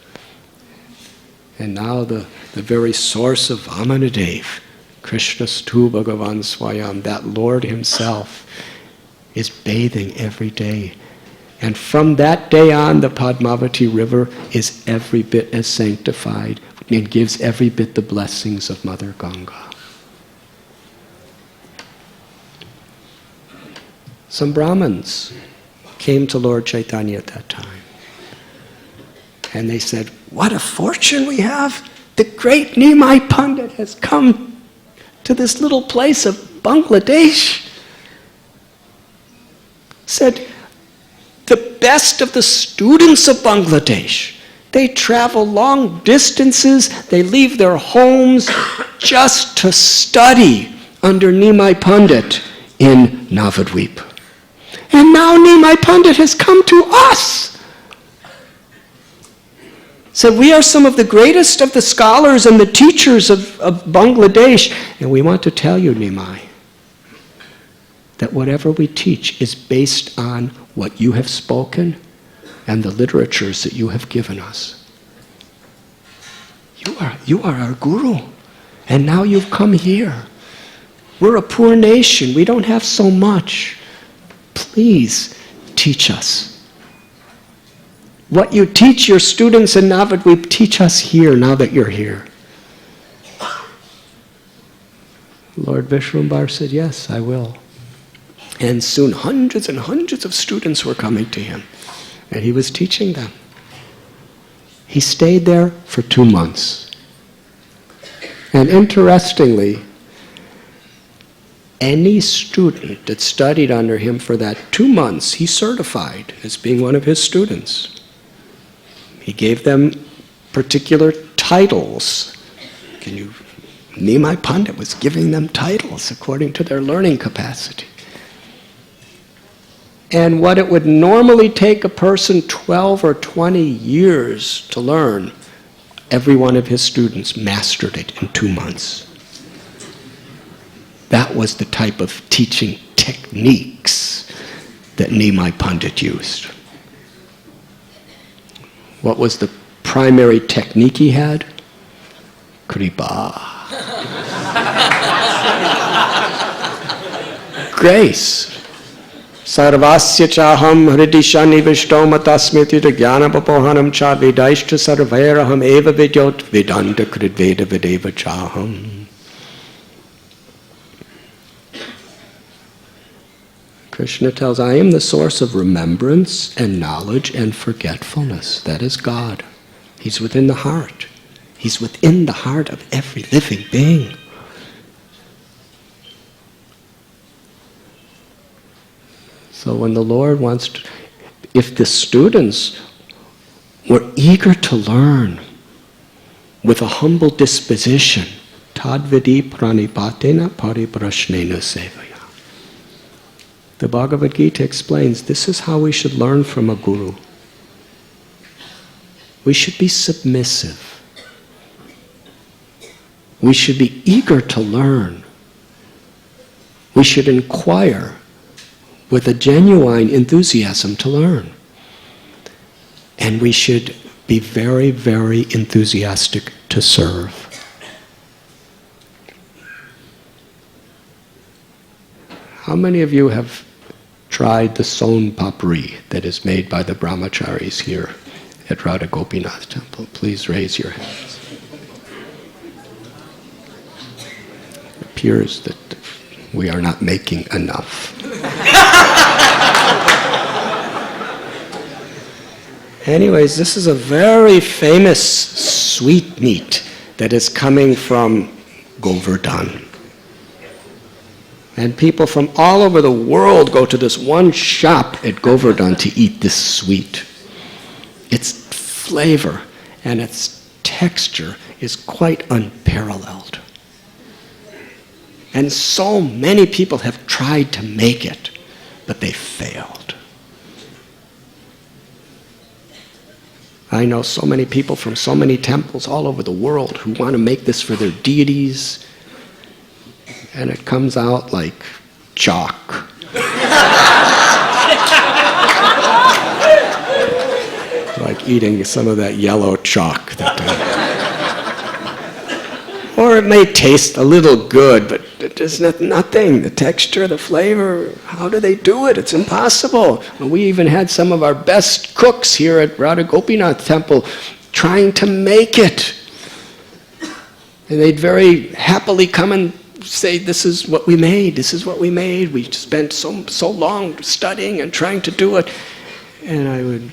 And now the very source of Vamanadev, Krishna Stu Bhagavan Swayam, that Lord himself, is bathing every day. And from that day on, the Padmavati river is every bit as sanctified and gives every bit the blessings of Mother Ganga. Some Brahmins came to Lord Chaitanya at that time. And they said, "What a fortune we have! The great Nimai Pandit has come to this little place of Bangladesh." Said, the best of the students of Bangladesh, they travel long distances, they leave their homes just to study under Nimai Pandit in Navadvip. And now Nimai Pandit has come to us. So we are some of the greatest of the scholars and the teachers of Bangladesh. And we want to tell you, Nimai, that whatever we teach is based on what you have spoken and the literatures that you have given us. You are our guru. And now you've come here. We're a poor nation. We don't have so much. Please teach us. What you teach your students in Navadvip, teach us here now that you're here. Lord Vishwambar said, "Yes, I will." And soon hundreds and hundreds of students were coming to him. And he was teaching them. He stayed there for 2 months. And interestingly, any student that studied under him for that 2 months, he certified as being one of his students. He gave them particular titles. Nimai Pandit was giving them titles according to their learning capacity. And what it would normally take a person 12 or 20 years to learn, every one of his students mastered it in 2 months. That was the type of teaching techniques that Nimai Pandit used. What was the primary technique he had? Kripa. Grace. Sarvasya chaham hridisha nivishto matasmiti jnana papohanam cha vidaishta sarvairaham eva vidyot vidanta kridveda videva chaham. Krishna tells, I am the source of remembrance and knowledge and forgetfulness. That is God. He's within the heart. He's within the heart of every living being. So when the Lord wants to, if the students were eager to learn with a humble disposition, tadvidi pranipatena pariprashnena sevaya. The Bhagavad Gita explains this is how we should learn from a guru. We should be submissive. We should be eager to learn. We should inquire with a genuine enthusiasm to learn. And we should be very, very enthusiastic to serve. How many of you have tried the son papri that is made by the brahmacharis here at Radha Gopinath temple? Please raise your hands. It appears that we are not making enough. Anyways, this is a very famous sweetmeat that is coming from Govardhan. And people from all over the world go to this one shop at Govardhan to eat this sweet. Its flavor and its texture is quite unparalleled. And so many people have tried to make it, but they failed. I know so many people from so many temples all over the world who want to make this for their deities, and it comes out like chalk. Like eating some of that yellow chalk. Or it may taste a little good, but there's nothing. The texture, the flavor, how do they do it? It's impossible. We even had some of our best cooks here at Radha Gopinath temple trying to make it. And they'd very happily come and say, this is what we made, this is what we made. We spent so long studying and trying to do it. And I would...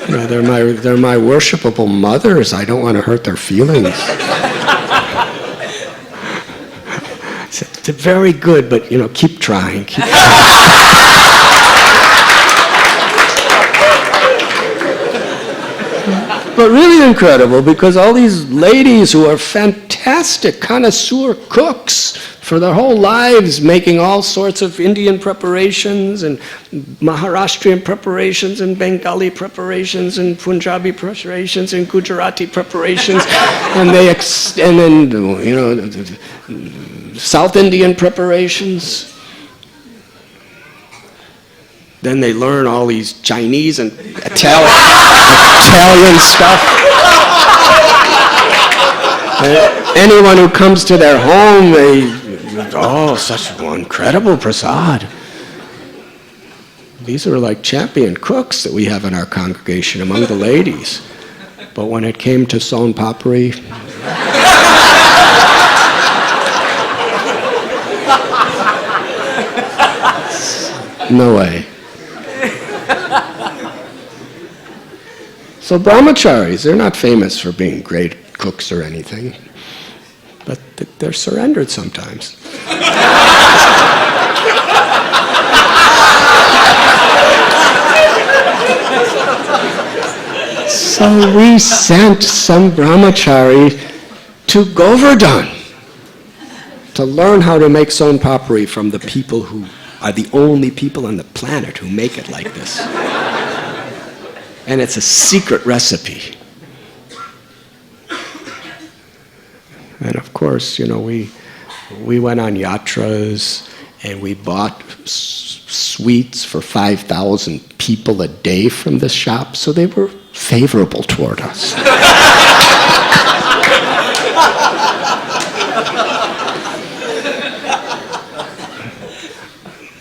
You know, they're my worshipable mothers. I don't want to hurt their feelings. It's very good, but keep trying. Keep But really incredible, because all these ladies who are fantastic connoisseur cooks for their whole lives, making all sorts of Indian preparations and Maharashtrian preparations and Bengali preparations and Punjabi preparations and Gujarati preparations, and then South Indian preparations. Then they learn all these Chinese and Italian stuff. Anyone who comes to their home, such incredible prasad. These are like champion cooks that we have in our congregation among the ladies. But when it came to son papri, no way. So brahmacharis, they're not famous for being great cooks or anything, but they're surrendered sometimes. So we sent some brahmachari to Govardhan to learn how to make son papri from the people who are the only people on the planet who make it like this. And it's a secret recipe. And of course, we went on yatras and we bought sweets for 5,000 people a day from the shop, so they were favorable toward us.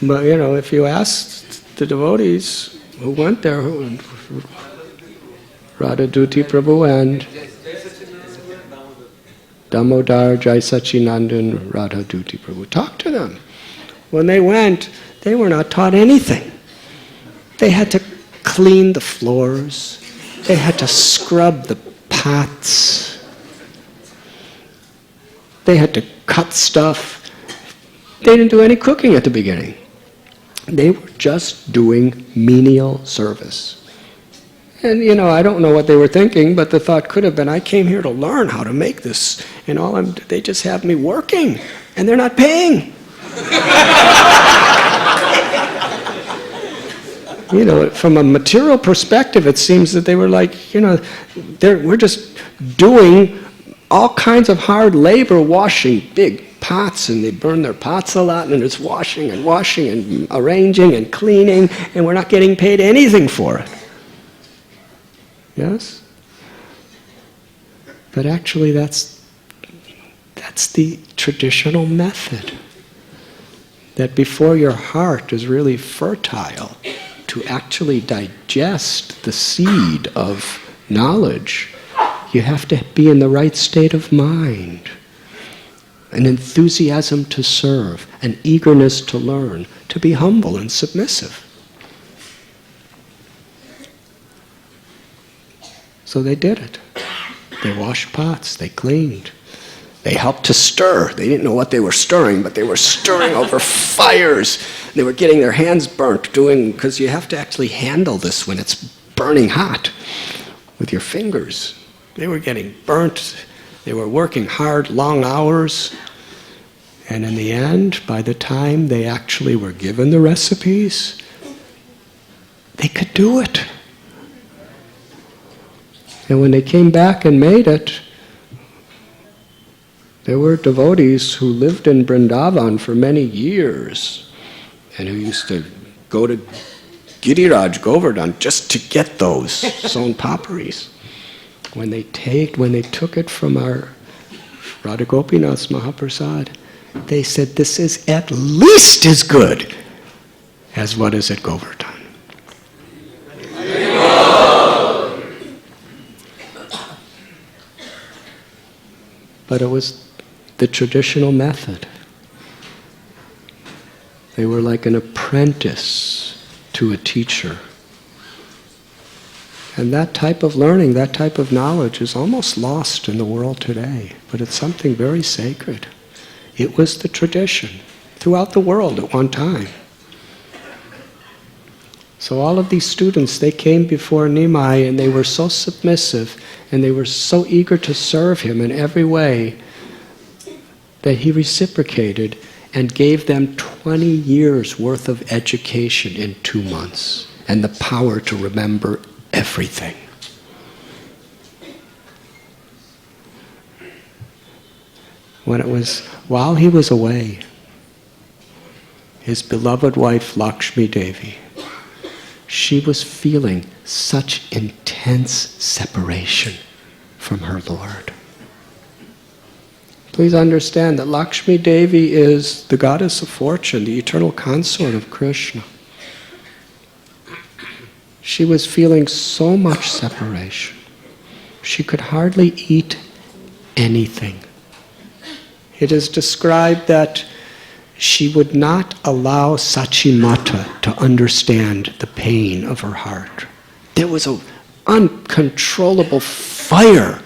But if you asked the devotees who went there, Radhaduti Prabhu and Damodar Jai Sachinandan Radhaduti Prabhu, talk to them. When they went, they were not taught anything. They had to clean the floors. They had to scrub the pots. They had to cut stuff. They didn't do any cooking at the beginning. They were just doing menial service. And I don't know what they were thinking, but the thought could have been, I came here to learn how to make this, and they just have me working. and they're not paying. You know, from a material perspective, it seems that they were like, you know, we're just doing all kinds of hard labor, washing big pots, and they burn their pots a lot, and it's washing and arranging and cleaning, and we're not getting paid anything for it. Yes? But actually that's the traditional method. That before your heart is really fertile to actually digest the seed of knowledge, you have to be in the right state of mind. An enthusiasm to serve, an eagerness to learn, to be humble and submissive. So they did it. They washed pots, they cleaned. They helped to stir. They didn't know what they were stirring, but they were stirring over fires. They were getting their hands burnt because you have to actually handle this when it's burning hot with your fingers. They were getting burnt. They were working hard, long hours. And in the end, by the time they actually were given the recipes, they could do it. And when they came back and made it, there were devotees who lived in Vrindavan for many years and who used to go to Giriraj Govardhan just to get those sown paparis. When they took it from our Radha Gopinath's Mahaprasad, they said, this is at least as good as what is at Govardhan. But it was the traditional method. They were like an apprentice to a teacher. And that type of learning, that type of knowledge is almost lost in the world today. But it's something very sacred. It was the tradition throughout the world at one time. So all of these students, they came before Nimai and they were so submissive and they were so eager to serve him in every way that he reciprocated and gave them 20 years worth of education in 2 months and the power to remember everything. While he was away, his beloved wife Lakshmi Devi, she was feeling such intense separation from her Lord. Please understand that Lakshmi Devi is the goddess of fortune, the eternal consort of Krishna. She was feeling so much separation. She could hardly eat anything. It is described that she would not allow Sachi Mata to understand the pain of her heart. There was an uncontrollable fire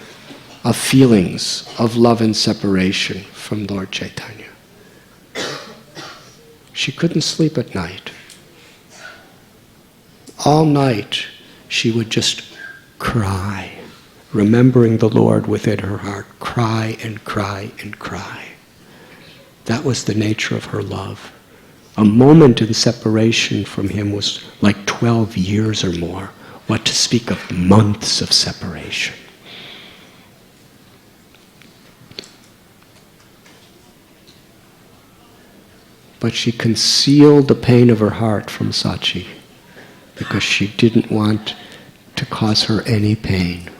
of feelings of love and separation from Lord Chaitanya. She couldn't sleep at night. All night she would just cry, remembering the Lord within her heart, cry and cry and cry. That was the nature of her love. A moment in separation from him was like 12 years or more. What to speak of months of separation. But she concealed the pain of her heart from Sachi because she didn't want to cause her any pain.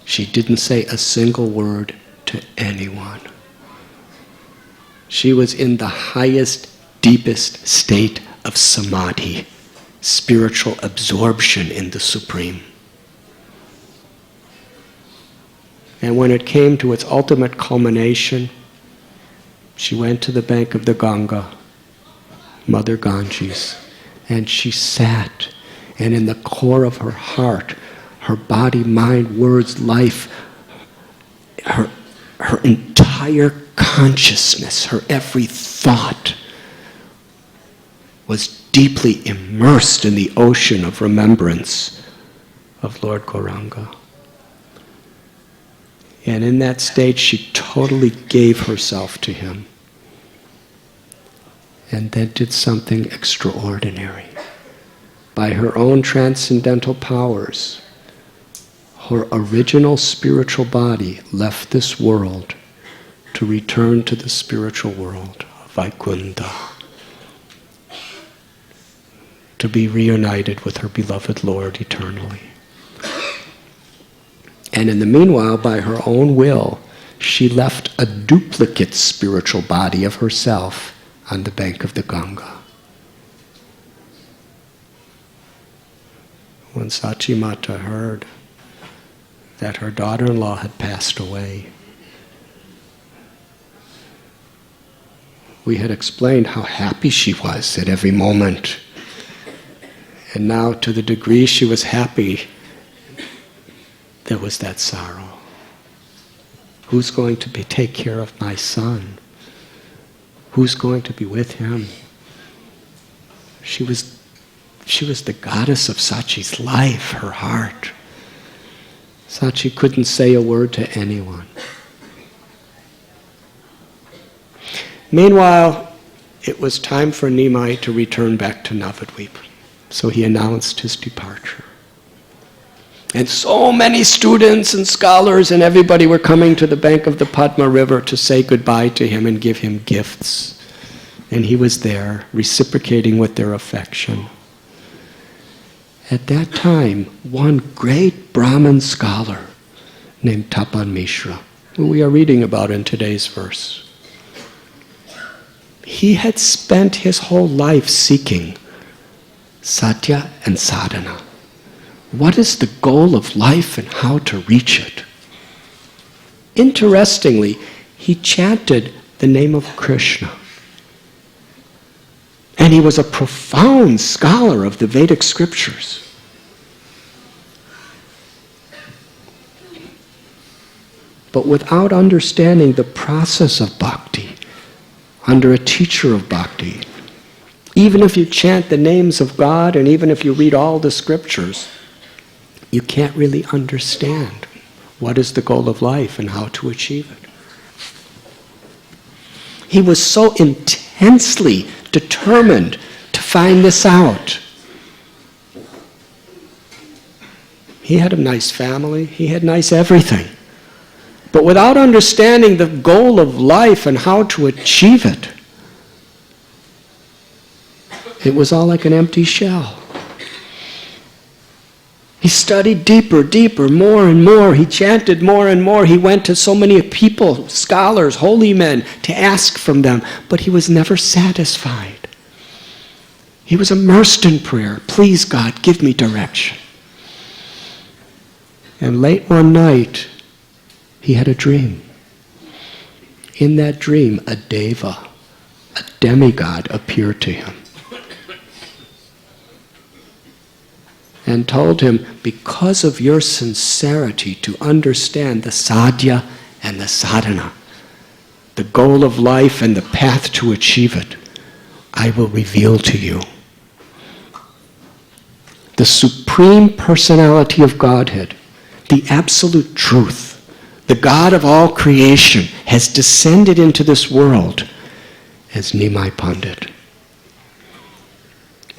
She didn't say a single word to anyone. She was in the highest, deepest state of samadhi, spiritual absorption in the Supreme. And when it came to its ultimate culmination, she went to the bank of the Ganga, Mother Ganges, and she sat, and in the core of her heart, her body, mind, words, life, her entire consciousness, her every thought was deeply immersed in the ocean of remembrance of Lord Gauranga. And in that state, she totally gave herself to him. And then did something extraordinary. By her own transcendental powers, her original spiritual body left this world to return to the spiritual world of Vaikuntha, to be reunited with her beloved Lord eternally. And in the meanwhile, by her own will, she left a duplicate spiritual body of herself on the bank of the Ganga. When Sachi Mata heard that her daughter-in-law had passed away, we had explained how happy she was at every moment. And now, to the degree she was happy, there was that sorrow. Who's going to take care of my son? Who's going to be with him? She was the goddess of Sachi's life, her heart. Sachi couldn't say a word to anyone. Meanwhile, it was time for Nimai to return back to Navadvip. So he announced his departure. And so many students and scholars and everybody were coming to the bank of the Padma River to say goodbye to him and give him gifts. And he was there, reciprocating with their affection. At that time, one great Brahmin scholar named Tapan Mishra, who we are reading about in today's verse, he had spent his whole life seeking satya and sadhana. What is the goal of life and how to reach it? Interestingly, he chanted the name of Krishna. And he was a profound scholar of the Vedic scriptures. But without understanding the process of bhakti, under a teacher of bhakti, even if you chant the names of God and even if you read all the scriptures, you can't really understand what is the goal of life and how to achieve it. He was so intensely determined to find this out. He had a nice family, he had nice everything. But without understanding the goal of life and how to achieve it, it was all like an empty shell. He studied deeper, more and more. He chanted more and more. He went to so many people, scholars, holy men, to ask from them, but he was never satisfied. He was immersed in prayer. Please, God, give me direction. And late one night, he had a dream. In that dream, a deva, a demigod, appeared to him and told him, because of your sincerity to understand the sadhya and the sadhana, the goal of life and the path to achieve it, I will reveal to you the supreme personality of Godhead, the absolute truth. The God of all creation has descended into this world as Nimai Pandit.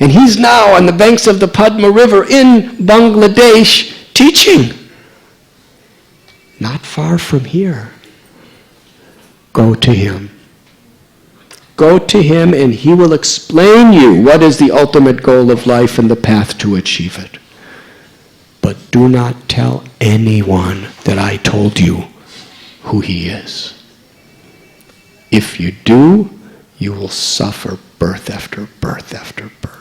And he's now on the banks of the Padma River in Bangladesh teaching. Not far from here. Go to him. Go to him and he will explain you what is the ultimate goal of life and the path to achieve it. But do not tell anyone that I told you who he is. If you do, you will suffer birth after birth after birth.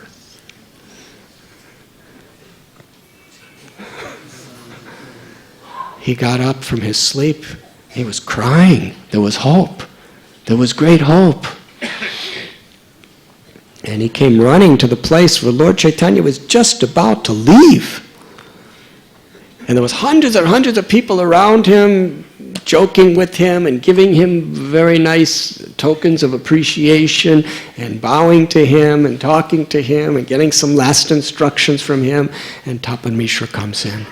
He got up from his sleep. He was crying. There was hope. There was great hope. And he came running to the place where Lord Chaitanya was just about to leave. And there was hundreds and hundreds of people around him, joking with him and giving him very nice tokens of appreciation and bowing to him and talking to him and getting some last instructions from him. And Tapan Mishra comes in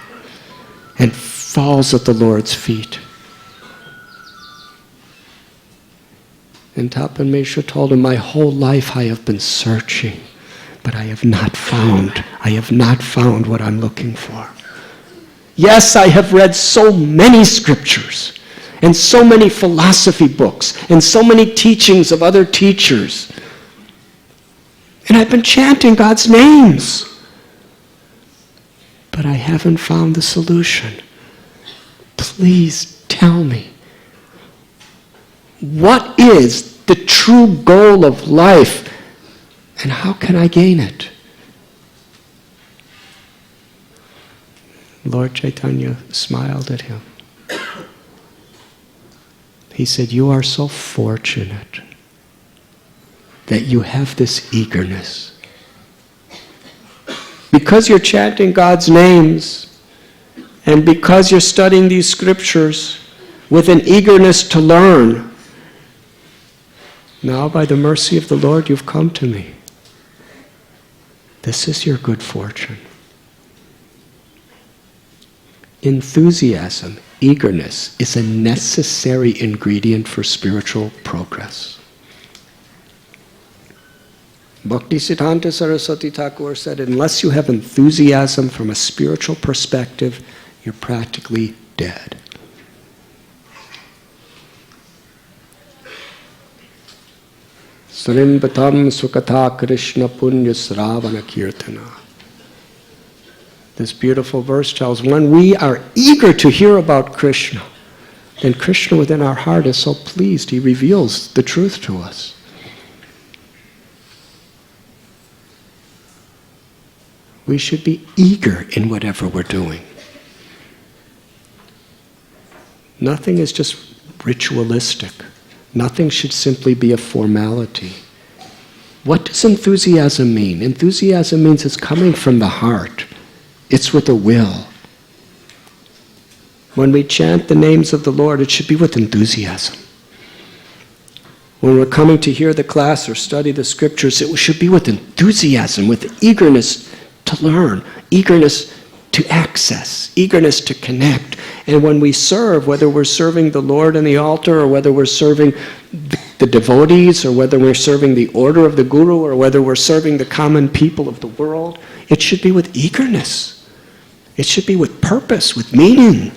and falls at the Lord's feet And Tapan Mishra told him, my whole life I have been searching, but I have not found what I'm looking for. Yes, I have read so many scriptures, and so many philosophy books, and so many teachings of other teachers. And I've been chanting God's names. But I haven't found the solution. Please tell me, what is the true goal of life, and how can I gain it? Lord Chaitanya smiled at him. He said, you are so fortunate that you have this eagerness. Because you're chanting God's names, and because you're studying these scriptures with an eagerness to learn, now by the mercy of the Lord you've come to me. This is your good fortune. Enthusiasm, eagerness, is a necessary ingredient for spiritual progress. Bhaktisiddhanta Saraswati Thakur said, unless you have enthusiasm from a spiritual perspective, you're practically dead. Srimbatam Sukatha Krishna Punya Sravana Kirtana. This beautiful verse tells, when we are eager to hear about Krishna, then Krishna within our heart is so pleased, he reveals the truth to us. We should be eager in whatever we're doing. Nothing is just ritualistic. Nothing should simply be a formality. What does enthusiasm mean? Enthusiasm means it's coming from the heart. It's with a will. When we chant the names of the Lord, it should be with enthusiasm. When we're coming to hear the class or study the scriptures, it should be with enthusiasm, with eagerness to learn, eagerness to access, eagerness to connect. And when we serve, whether we're serving the Lord in the altar, or whether we're serving the devotees, or whether we're serving the order of the Guru, or whether we're serving the common people of the world, it should be with eagerness. It should be with purpose, with meaning.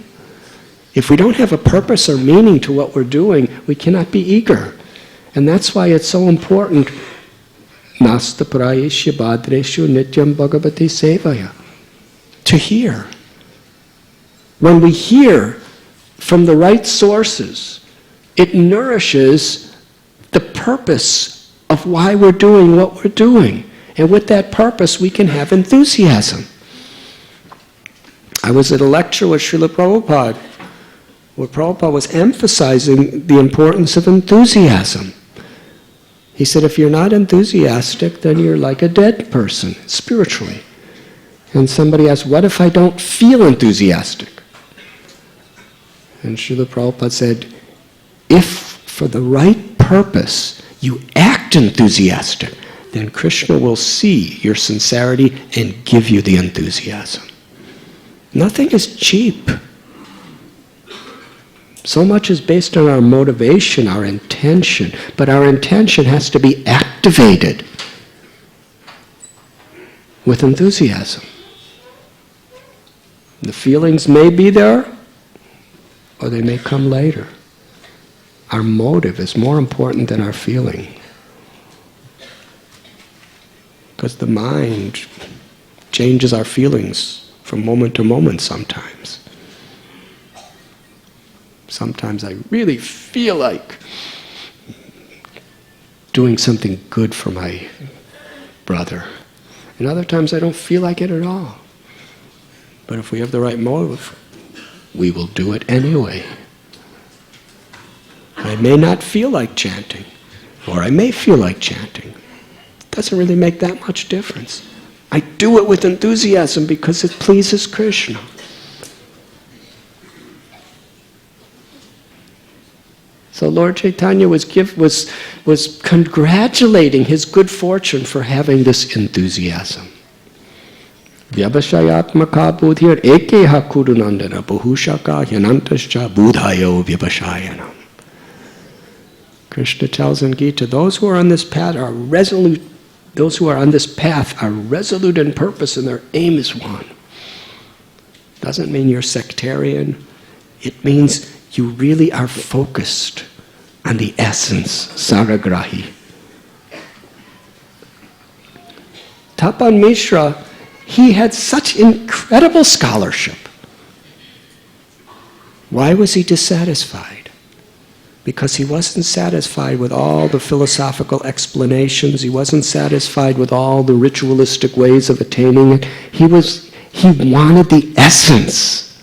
If we don't have a purpose or meaning to what we're doing, we cannot be eager. And that's why it's so important. Nasta prayeshya bhadreshu nityam bhagavati sevaya. To hear. When we hear from the right sources, it nourishes the purpose of why we're doing what we're doing. And with that purpose, we can have enthusiasm. I was at a lecture with Srila Prabhupada, where Prabhupada was emphasizing the importance of enthusiasm. He said, if you're not enthusiastic, then you're like a dead person, spiritually. And somebody asked, what if I don't feel enthusiastic? And Srila Prabhupada said, if for the right purpose you act enthusiastic, then Krishna will see your sincerity and give you the enthusiasm. Nothing is cheap. So much is based on our motivation, our intention, but our intention has to be activated with enthusiasm. The feelings may be there, or they may come later. Our motive is more important than our feeling. Because the mind changes our feelings from moment to moment sometimes. Sometimes I really feel like doing something good for my brother. And other times I don't feel like it at all. But if we have the right motive, we will do it anyway. I may not feel like chanting, or I may feel like chanting. It doesn't really make that much difference. I do it with enthusiasm because it pleases Krishna. So Lord Chaitanya was congratulating his good fortune for having this enthusiasm. Vyabhashayatmaka buddhir ekeha kurunandana bahushaka hyanantascha buddhayo vyabhashayanam. Krishna tells in Gita, those who are on this path are resolute. Those who are on this path are resolute in purpose, and their aim is one. Doesn't mean you're sectarian. It means you really are focused on the essence, saragrahi. Tapan Mishra, he had such incredible scholarship. Why was he dissatisfied? Because he wasn't satisfied with all the philosophical explanations. He wasn't satisfied with all the ritualistic ways of attaining it. He wanted the essence.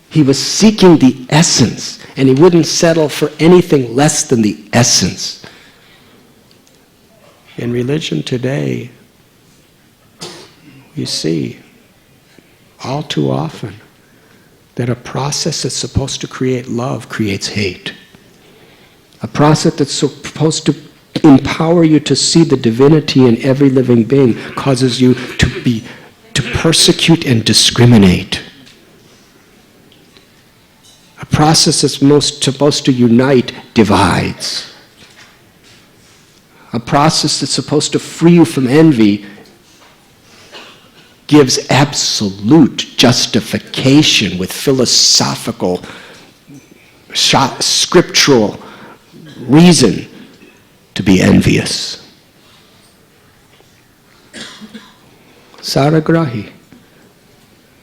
He was seeking the essence, and he wouldn't settle for anything less than the essence. In religion today, you see, all too often, that a process that's supposed to create love creates hate. A process that's supposed to empower you to see the divinity in every living being causes you to persecute and discriminate. A process that's supposed to unite divides. A process that's supposed to free you from envy gives absolute justification with philosophical, scriptural reason to be envious. Saragrahi.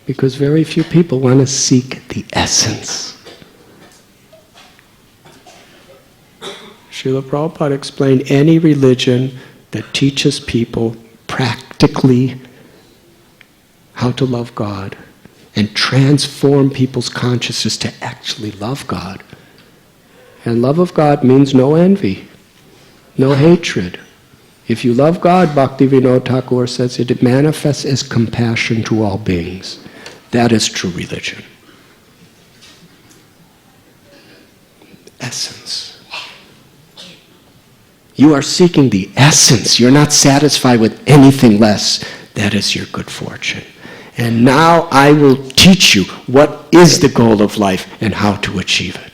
Because very few people want to seek the essence. Srila Prabhupada explained any religion that teaches people practically how to love God and transform people's consciousness to actually love God. And love of God means no envy, no hatred. If you love God, Bhaktivinoda Thakur says, it manifests as compassion to all beings. That is true religion. Essence. You are seeking the essence. You're not satisfied with anything less. That is your good fortune. And now I will teach you what is the goal of life and how to achieve it.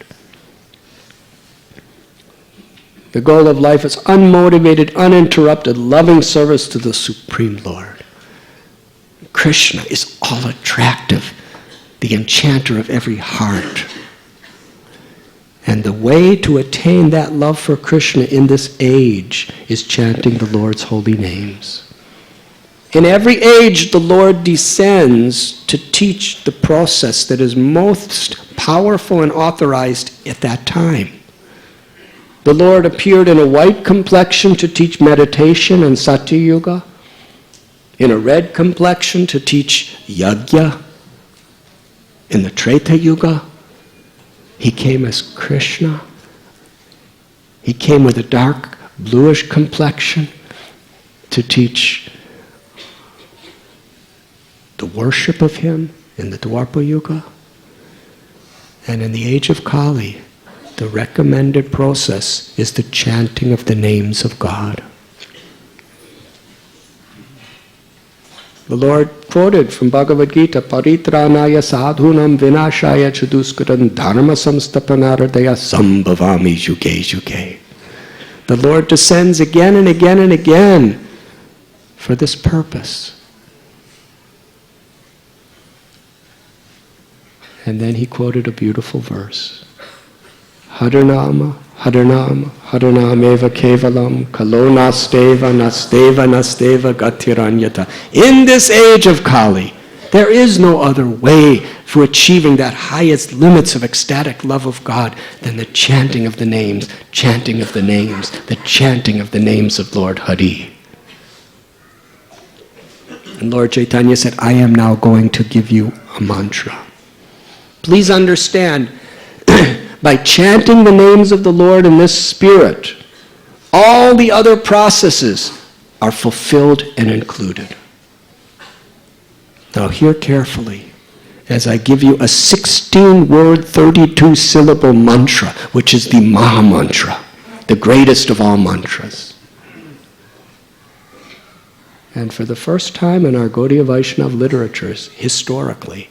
The goal of life is unmotivated, uninterrupted, loving service to the Supreme Lord. Krishna is all attractive, the enchanter of every heart. And the way to attain that love for Krishna in this age is chanting the Lord's holy names. In every age, the Lord descends to teach the process that is most powerful and authorized at that time. The Lord appeared in a white complexion to teach meditation and Satya Yuga, in a red complexion to teach Yajna. In the Treta Yuga, he came as Krishna. He came with a dark bluish complexion to teach the worship of him in the Dwapara Yuga. And in the age of Kali, the recommended process is the chanting of the names of God. The Lord quoted from Bhagavad Gita, Paritranaya sadhunam vinashaya chaduskaran dharma samstapanaradaya sambhavami yuge yuge. The Lord descends again and again and again for this purpose. And then he quoted a beautiful verse. Harinama, Harinama, Harinameva Kevalam, Kalo Nasteva, Nasteva, Nasteva, Gatiranyata. In this age of Kali, there is no other way for achieving that highest limits of ecstatic love of God than the chanting of the names, chanting of the names, the chanting of the names of Lord Hari. And Lord Chaitanya said, I am now going to give you a mantra. Please understand, by chanting the names of the Lord in this spirit, all the other processes are fulfilled and included. Now hear carefully as I give you a 16-word, 32-syllable mantra, which is the maha-mantra, the greatest of all mantras. And for the first time in our Gaudiya Vaishnava literatures, historically,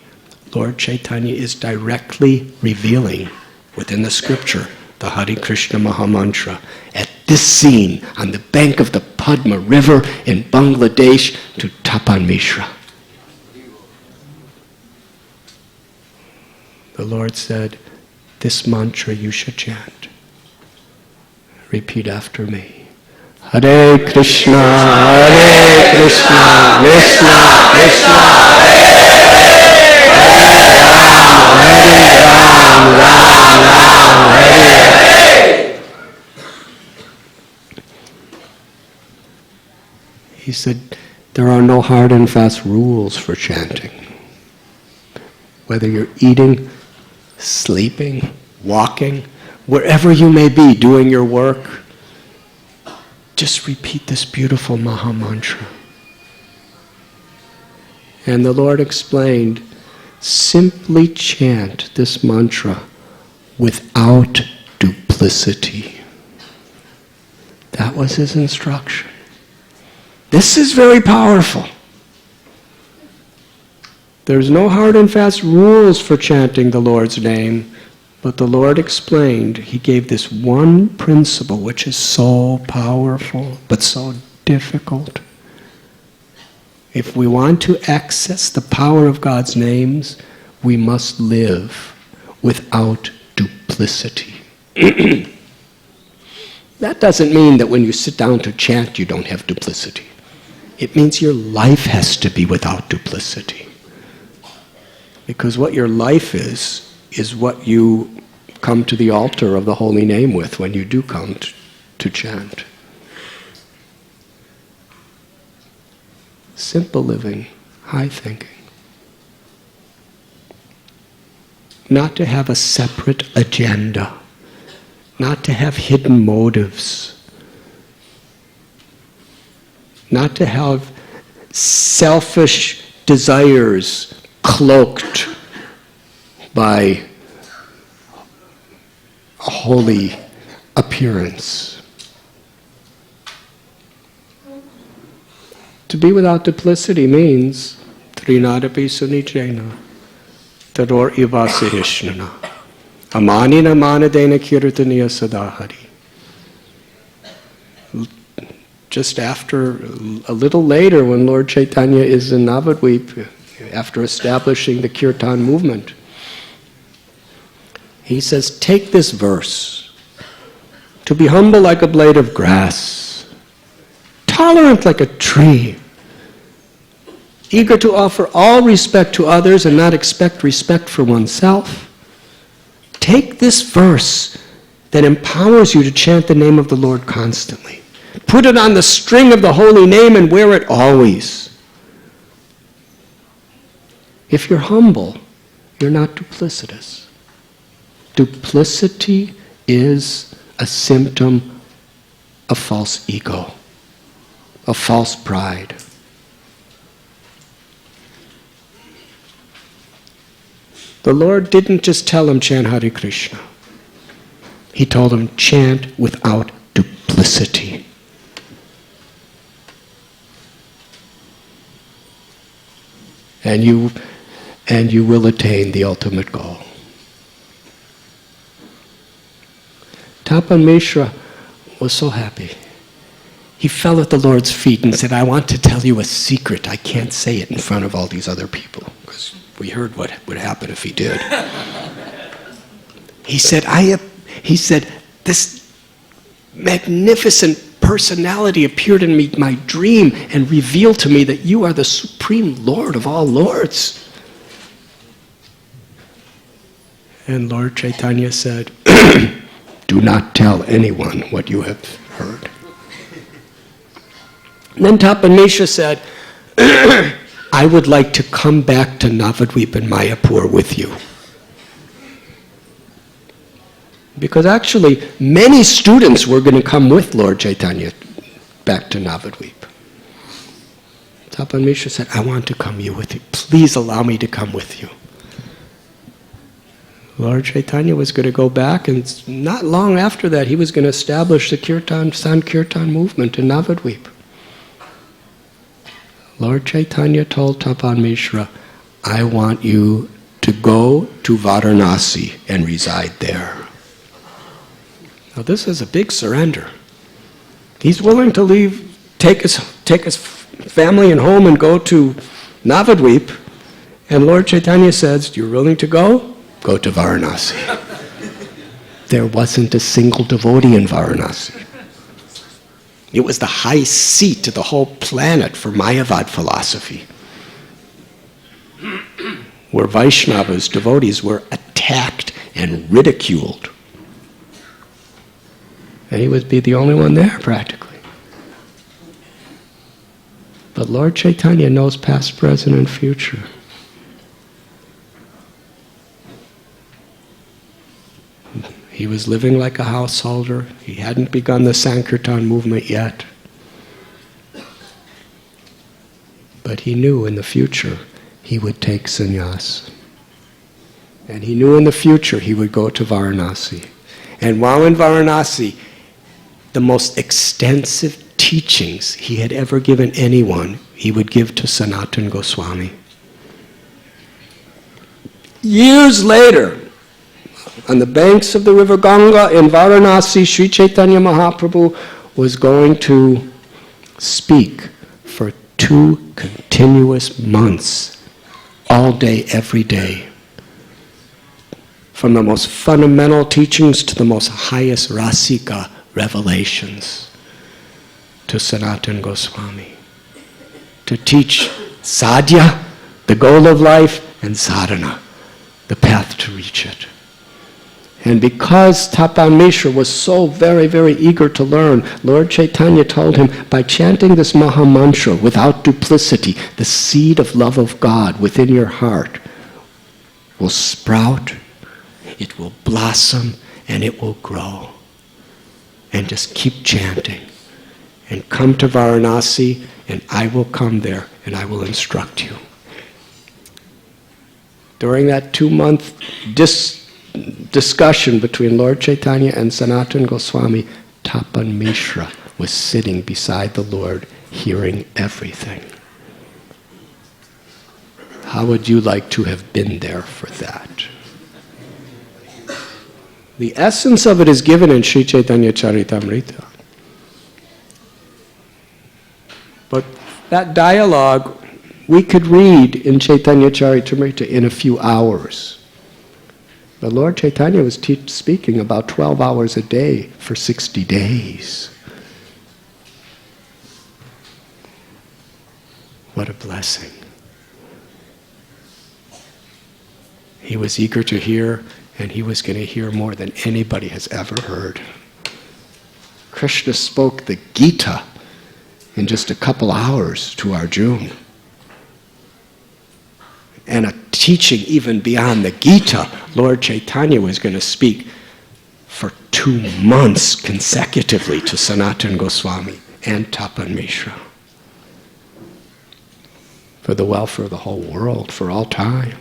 Lord Chaitanya is directly revealing within the scripture the Hare Krishna maha-mantra, at this scene on the bank of the Padma River in Bangladesh to Tapan Mishra. The Lord said, this mantra you should chant. Repeat after me. Hare Krishna, Hare Krishna, Krishna Krishna, Hare Ram, Ram Ram, Hare. He said, there are no hard and fast rules for chanting. Whether you're eating, sleeping, walking, wherever you may be doing your work, just repeat this beautiful maha-mantra. And the Lord explained, simply chant this mantra without duplicity. That was his instruction. This is very powerful. There's no hard and fast rules for chanting the Lord's name, but the Lord explained, he gave this one principle which is so powerful, but so difficult. If we want to access the power of God's names, we must live without duplicity. That doesn't mean that when you sit down to chant, you don't have duplicity. It means your life has to be without duplicity. Because what your life is what you come to the altar of the holy name with when you do come to chant. Simple living, high thinking. Not to have a separate agenda. Not to have hidden motives. Not to have selfish desires cloaked by a holy appearance. To be without duplicity means Trinadapi Sunijena, Tador Ivasihishnana, Amanina Manadena Kirtaniya Sadahari. Just after, a little later, when Lord Chaitanya is in Navadvip, after establishing the Kirtan movement, he says, take this verse, to be humble like a blade of grass, tolerant like a tree, eager to offer all respect to others and not expect respect for oneself. Take this verse that empowers you to chant the name of the Lord constantly. Put it on the string of the holy name and wear it always. If you're humble, you're not duplicitous. Duplicity is a symptom of false ego, of false pride. The Lord didn't just tell him chant Hare Krishna. He told him chant without duplicity. And you will attain the ultimate goal. Tapan Mishra was so happy. He fell at the Lord's feet and said, I want to tell you a secret. I can't say it in front of all these other people, because we heard what would happen if he did. He said, this magnificent personality appeared in me, my dream, and revealed to me that you are the supreme Lord of all lords. And Lord Chaitanya said, do not tell anyone what you have heard. And then Tapan Mishra said, I would like to come back to Navadvip and Mayapur with you. Because actually, many students were going to come with Lord Chaitanya back to Navadvip. Tapan Mishra said, I want to come with you. Please allow me to come with you. Lord Chaitanya was going to go back, and not long after that, he was going to establish the Sankirtan movement in Navadvip. Lord Chaitanya told Tapan Mishra, I want you to go to Varanasi and reside there. Now this is a big surrender. He's willing to leave, take his family and home and go to Navadvip. And Lord Chaitanya says, you're willing to go? Go to Varanasi. There wasn't a single devotee in Varanasi. It was the high seat of the whole planet for Mayavad philosophy, where Vaishnavas, devotees, were attacked and ridiculed. And he would be the only one there, practically. But Lord Chaitanya knows past, present, and future. He was living like a householder. He hadn't begun the Sankirtan movement yet. But he knew in the future he would take sannyas. And he knew in the future he would go to Varanasi. And while in Varanasi, the most extensive teachings he had ever given anyone, he would give to Sanatana Goswami. Years later, on the banks of the river Ganga in Varanasi, Sri Chaitanya Mahaprabhu was going to speak for 2 continuous months, all day, every day. From the most fundamental teachings to the most highest rasika revelations to Sanatana Goswami. To teach sadhya, the goal of life, and sadhana, the path to reach it. And because Tapan Mishra was so very, very eager to learn, Lord Chaitanya told him, by chanting this maha-mantra without duplicity, the seed of love of God within your heart will sprout, it will blossom, and it will grow. And just keep chanting. And come to Varanasi, and I will come there, and I will instruct you. During that 2-month discussion between Lord Chaitanya and Sanatana Goswami, Tapan Mishra was sitting beside the Lord, hearing everything. How would you like to have been there for that? The essence of it is given in Sri Chaitanya Charitamrita. But that dialogue we could read in Chaitanya Charitamrita in a few hours. But Lord Chaitanya was speaking about 12 hours a day for 60 days. What a blessing. He was eager to hear, and he was going to hear more than anybody has ever heard. Krishna spoke the Gita in just a couple hours to Arjuna. And a teaching even beyond the Gita, Lord Chaitanya was going to speak for 2 months consecutively to Sanatana Goswami and Tapan Mishra. For the welfare of the whole world, for all time.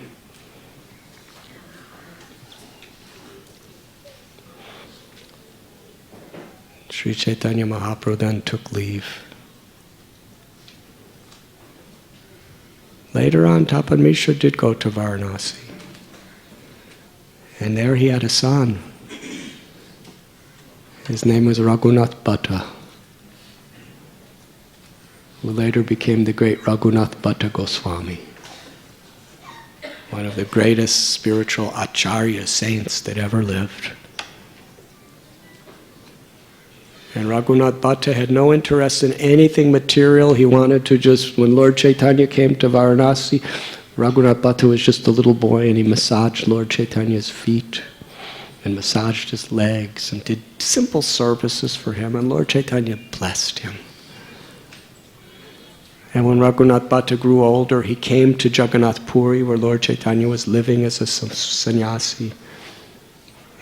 Sri Chaitanya Mahaprabhu then took leave. Later on, Tapan Mishra did go to Varanasi. And there he had a son. His name was Raghunath Bhatta, who later became the great Raghunath Bhatta Goswami, one of the greatest spiritual acharya saints that ever lived. And Raghunath Bhatta had no interest in anything material. He wanted to just, when Lord Chaitanya came to Varanasi, Raghunath Bhatta was just a little boy, and he massaged Lord Chaitanya's feet and massaged his legs and did simple services for him, and Lord Chaitanya blessed him. And when Raghunath Bhatta grew older, he came to Jagannath Puri, where Lord Chaitanya was living as a sannyasi,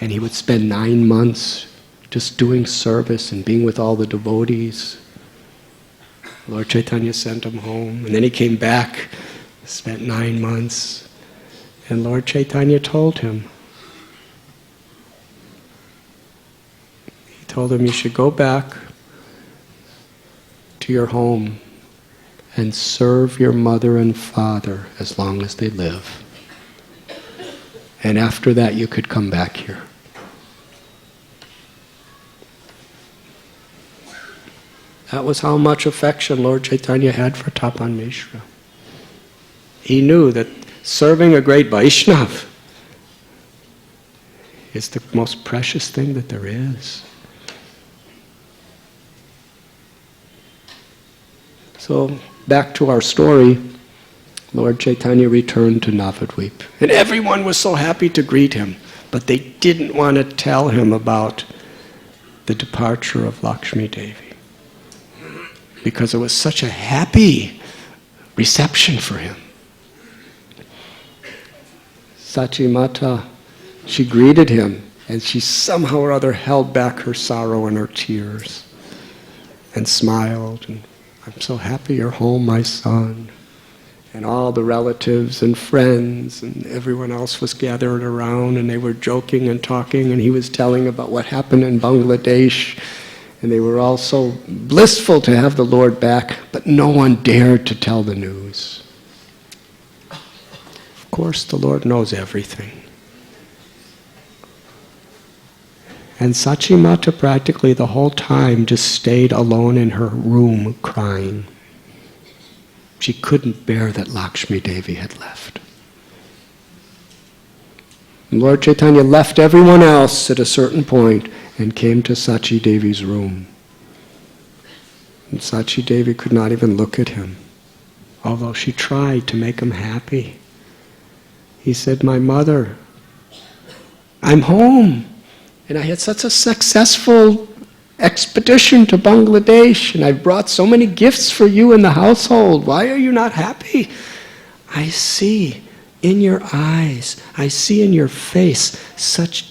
and he would spend 9 months just doing service and being with all the devotees. Lord Chaitanya sent him home, and then he came back, spent 9 months, and Lord Chaitanya told him, you should go back to your home and serve your mother and father as long as they live. And after that you could come back here. That was how much affection Lord Chaitanya had for Tapan Mishra. He knew that serving a great Vaishnav is the most precious thing that there is. So, back to our story, Lord Chaitanya returned to Navadvip. And everyone was so happy to greet him, but they didn't want to tell him about the departure of Lakshmi Devi, because it was such a happy reception for him. Sachi Mata, she greeted him, and she somehow or other held back her sorrow and her tears and smiled. And, "I'm so happy you're home, my son." And all the relatives and friends and everyone else was gathered around, and they were joking and talking, and he was telling about what happened in Bangladesh. And they were all so blissful to have the Lord back, but no one dared to tell the news. Of course, the Lord knows everything. And Sachi Mata practically the whole time just stayed alone in her room crying. She couldn't bear that Lakshmi Devi had left. And Lord Chaitanya left everyone else at a certain point and came to Sachi Devi's room. And Sachi Devi could not even look at him, although she tried to make him happy. He said, "My mother, I'm home, and I had such a successful expedition to Bangladesh, and I've brought so many gifts for you in the household. Why are you not happy? I see in your eyes, I see in your face such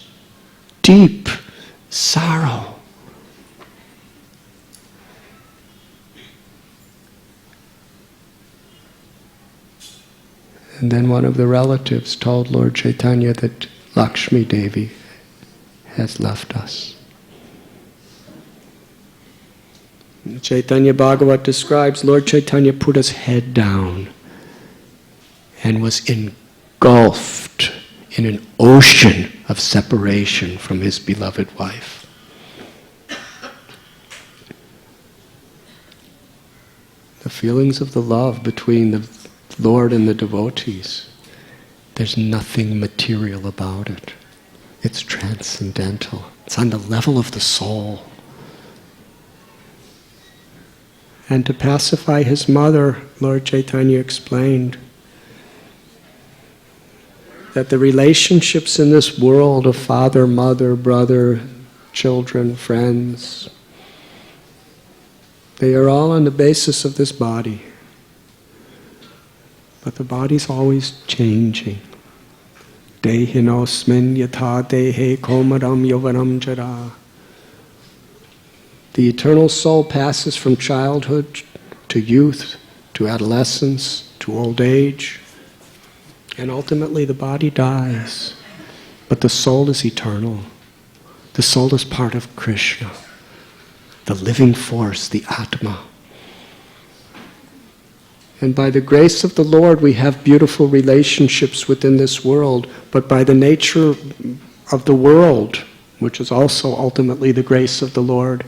deep sorrow." And then one of the relatives told Lord Chaitanya that Lakshmi Devi has left us. Chaitanya Bhagavat describes Lord Chaitanya put his head down and was engulfed in an ocean of separation from his beloved wife. The feelings of the love between the Lord and the devotees, there's nothing material about it. It's transcendental. It's on the level of the soul. And to pacify his mother, Lord Chaitanya explained that the relationships in this world of father, mother, brother, children, friends, they are all on the basis of this body. But the body's always changing. Dehinosmin yatha dehe komaram yovanam jara. The eternal soul passes from childhood to youth, to adolescence, to old age, and ultimately the body dies. But the soul is eternal. The soul is part of Krishna, the living force, the Atma. And by the grace of the Lord, we have beautiful relationships within this world, but by the nature of the world, which is also ultimately the grace of the Lord,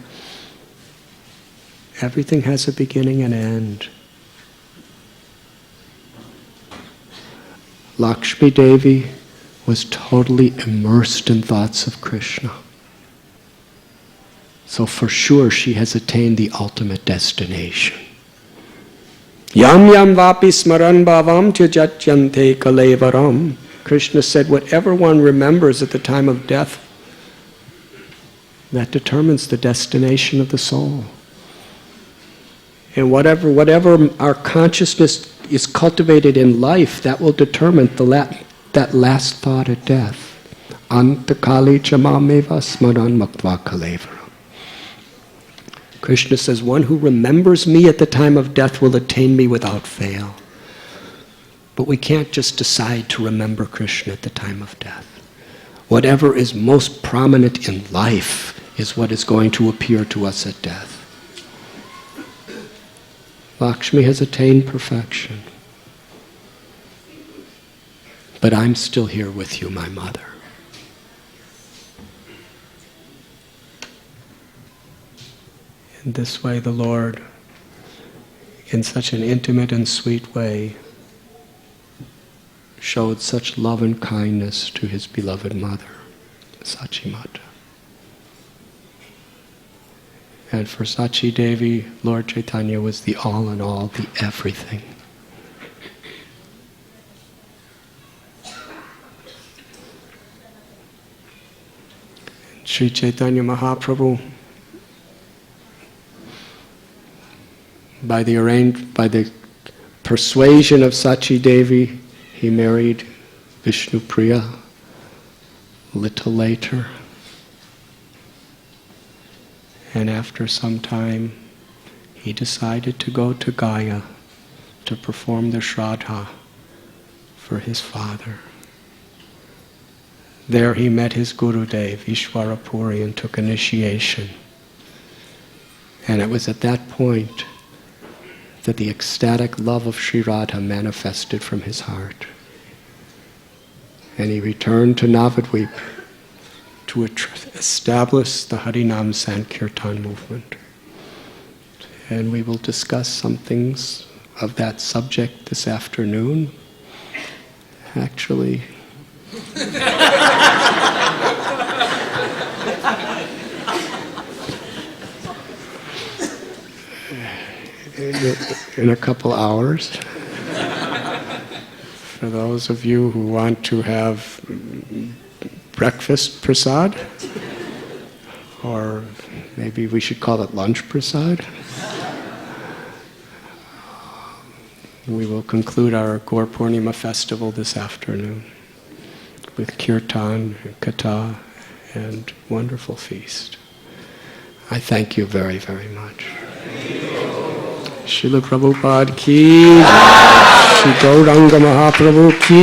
everything has a beginning and end. Lakshmi Devi was totally immersed in thoughts of Krishna. So for sure she has attained the ultimate destination. Yam yam vapi smaran bhavam tyajatyante kalevaram. Krishna said, whatever one remembers at the time of death, that determines the destination of the soul. And whatever our consciousness is cultivated in life, that will determine that last thought at death. Antakali chamameva smaran maktva kalevaram. Krishna says, one who remembers me at the time of death will attain me without fail. But we can't just decide to remember Krishna at the time of death. Whatever is most prominent in life is what is going to appear to us at death. Lakshmi has attained perfection. But I'm still here with you, my mother. In this way the Lord, in such an intimate and sweet way, showed such love and kindness to his beloved mother, Sachi Mata. And for Sachi Devi, Lord Chaitanya was the all in all, the everything. And Sri Chaitanya Mahaprabhu, by the persuasion of Sachi Devi, he married Vishnupriya a little later. And after some time, he decided to go to Gaya to perform the Shraddha for his father. There he met his Gurudev, Ishwarapuri, and took initiation. And it was at that point that the ecstatic love of Sri Radha manifested from his heart. And he returned to Navadvip to establish the Harinam Sankirtan movement. And we will discuss some things of that subject this afternoon. Actually, in a couple hours. For those of you who want to have breakfast prasad, or maybe we should call it lunch prasad, we will conclude our Gaur Purnima festival this afternoon with kirtan, katha, and wonderful feast. I thank you very, very much. Srila Prabhupada ki, Shri Gauranga Mahaprabhu ki.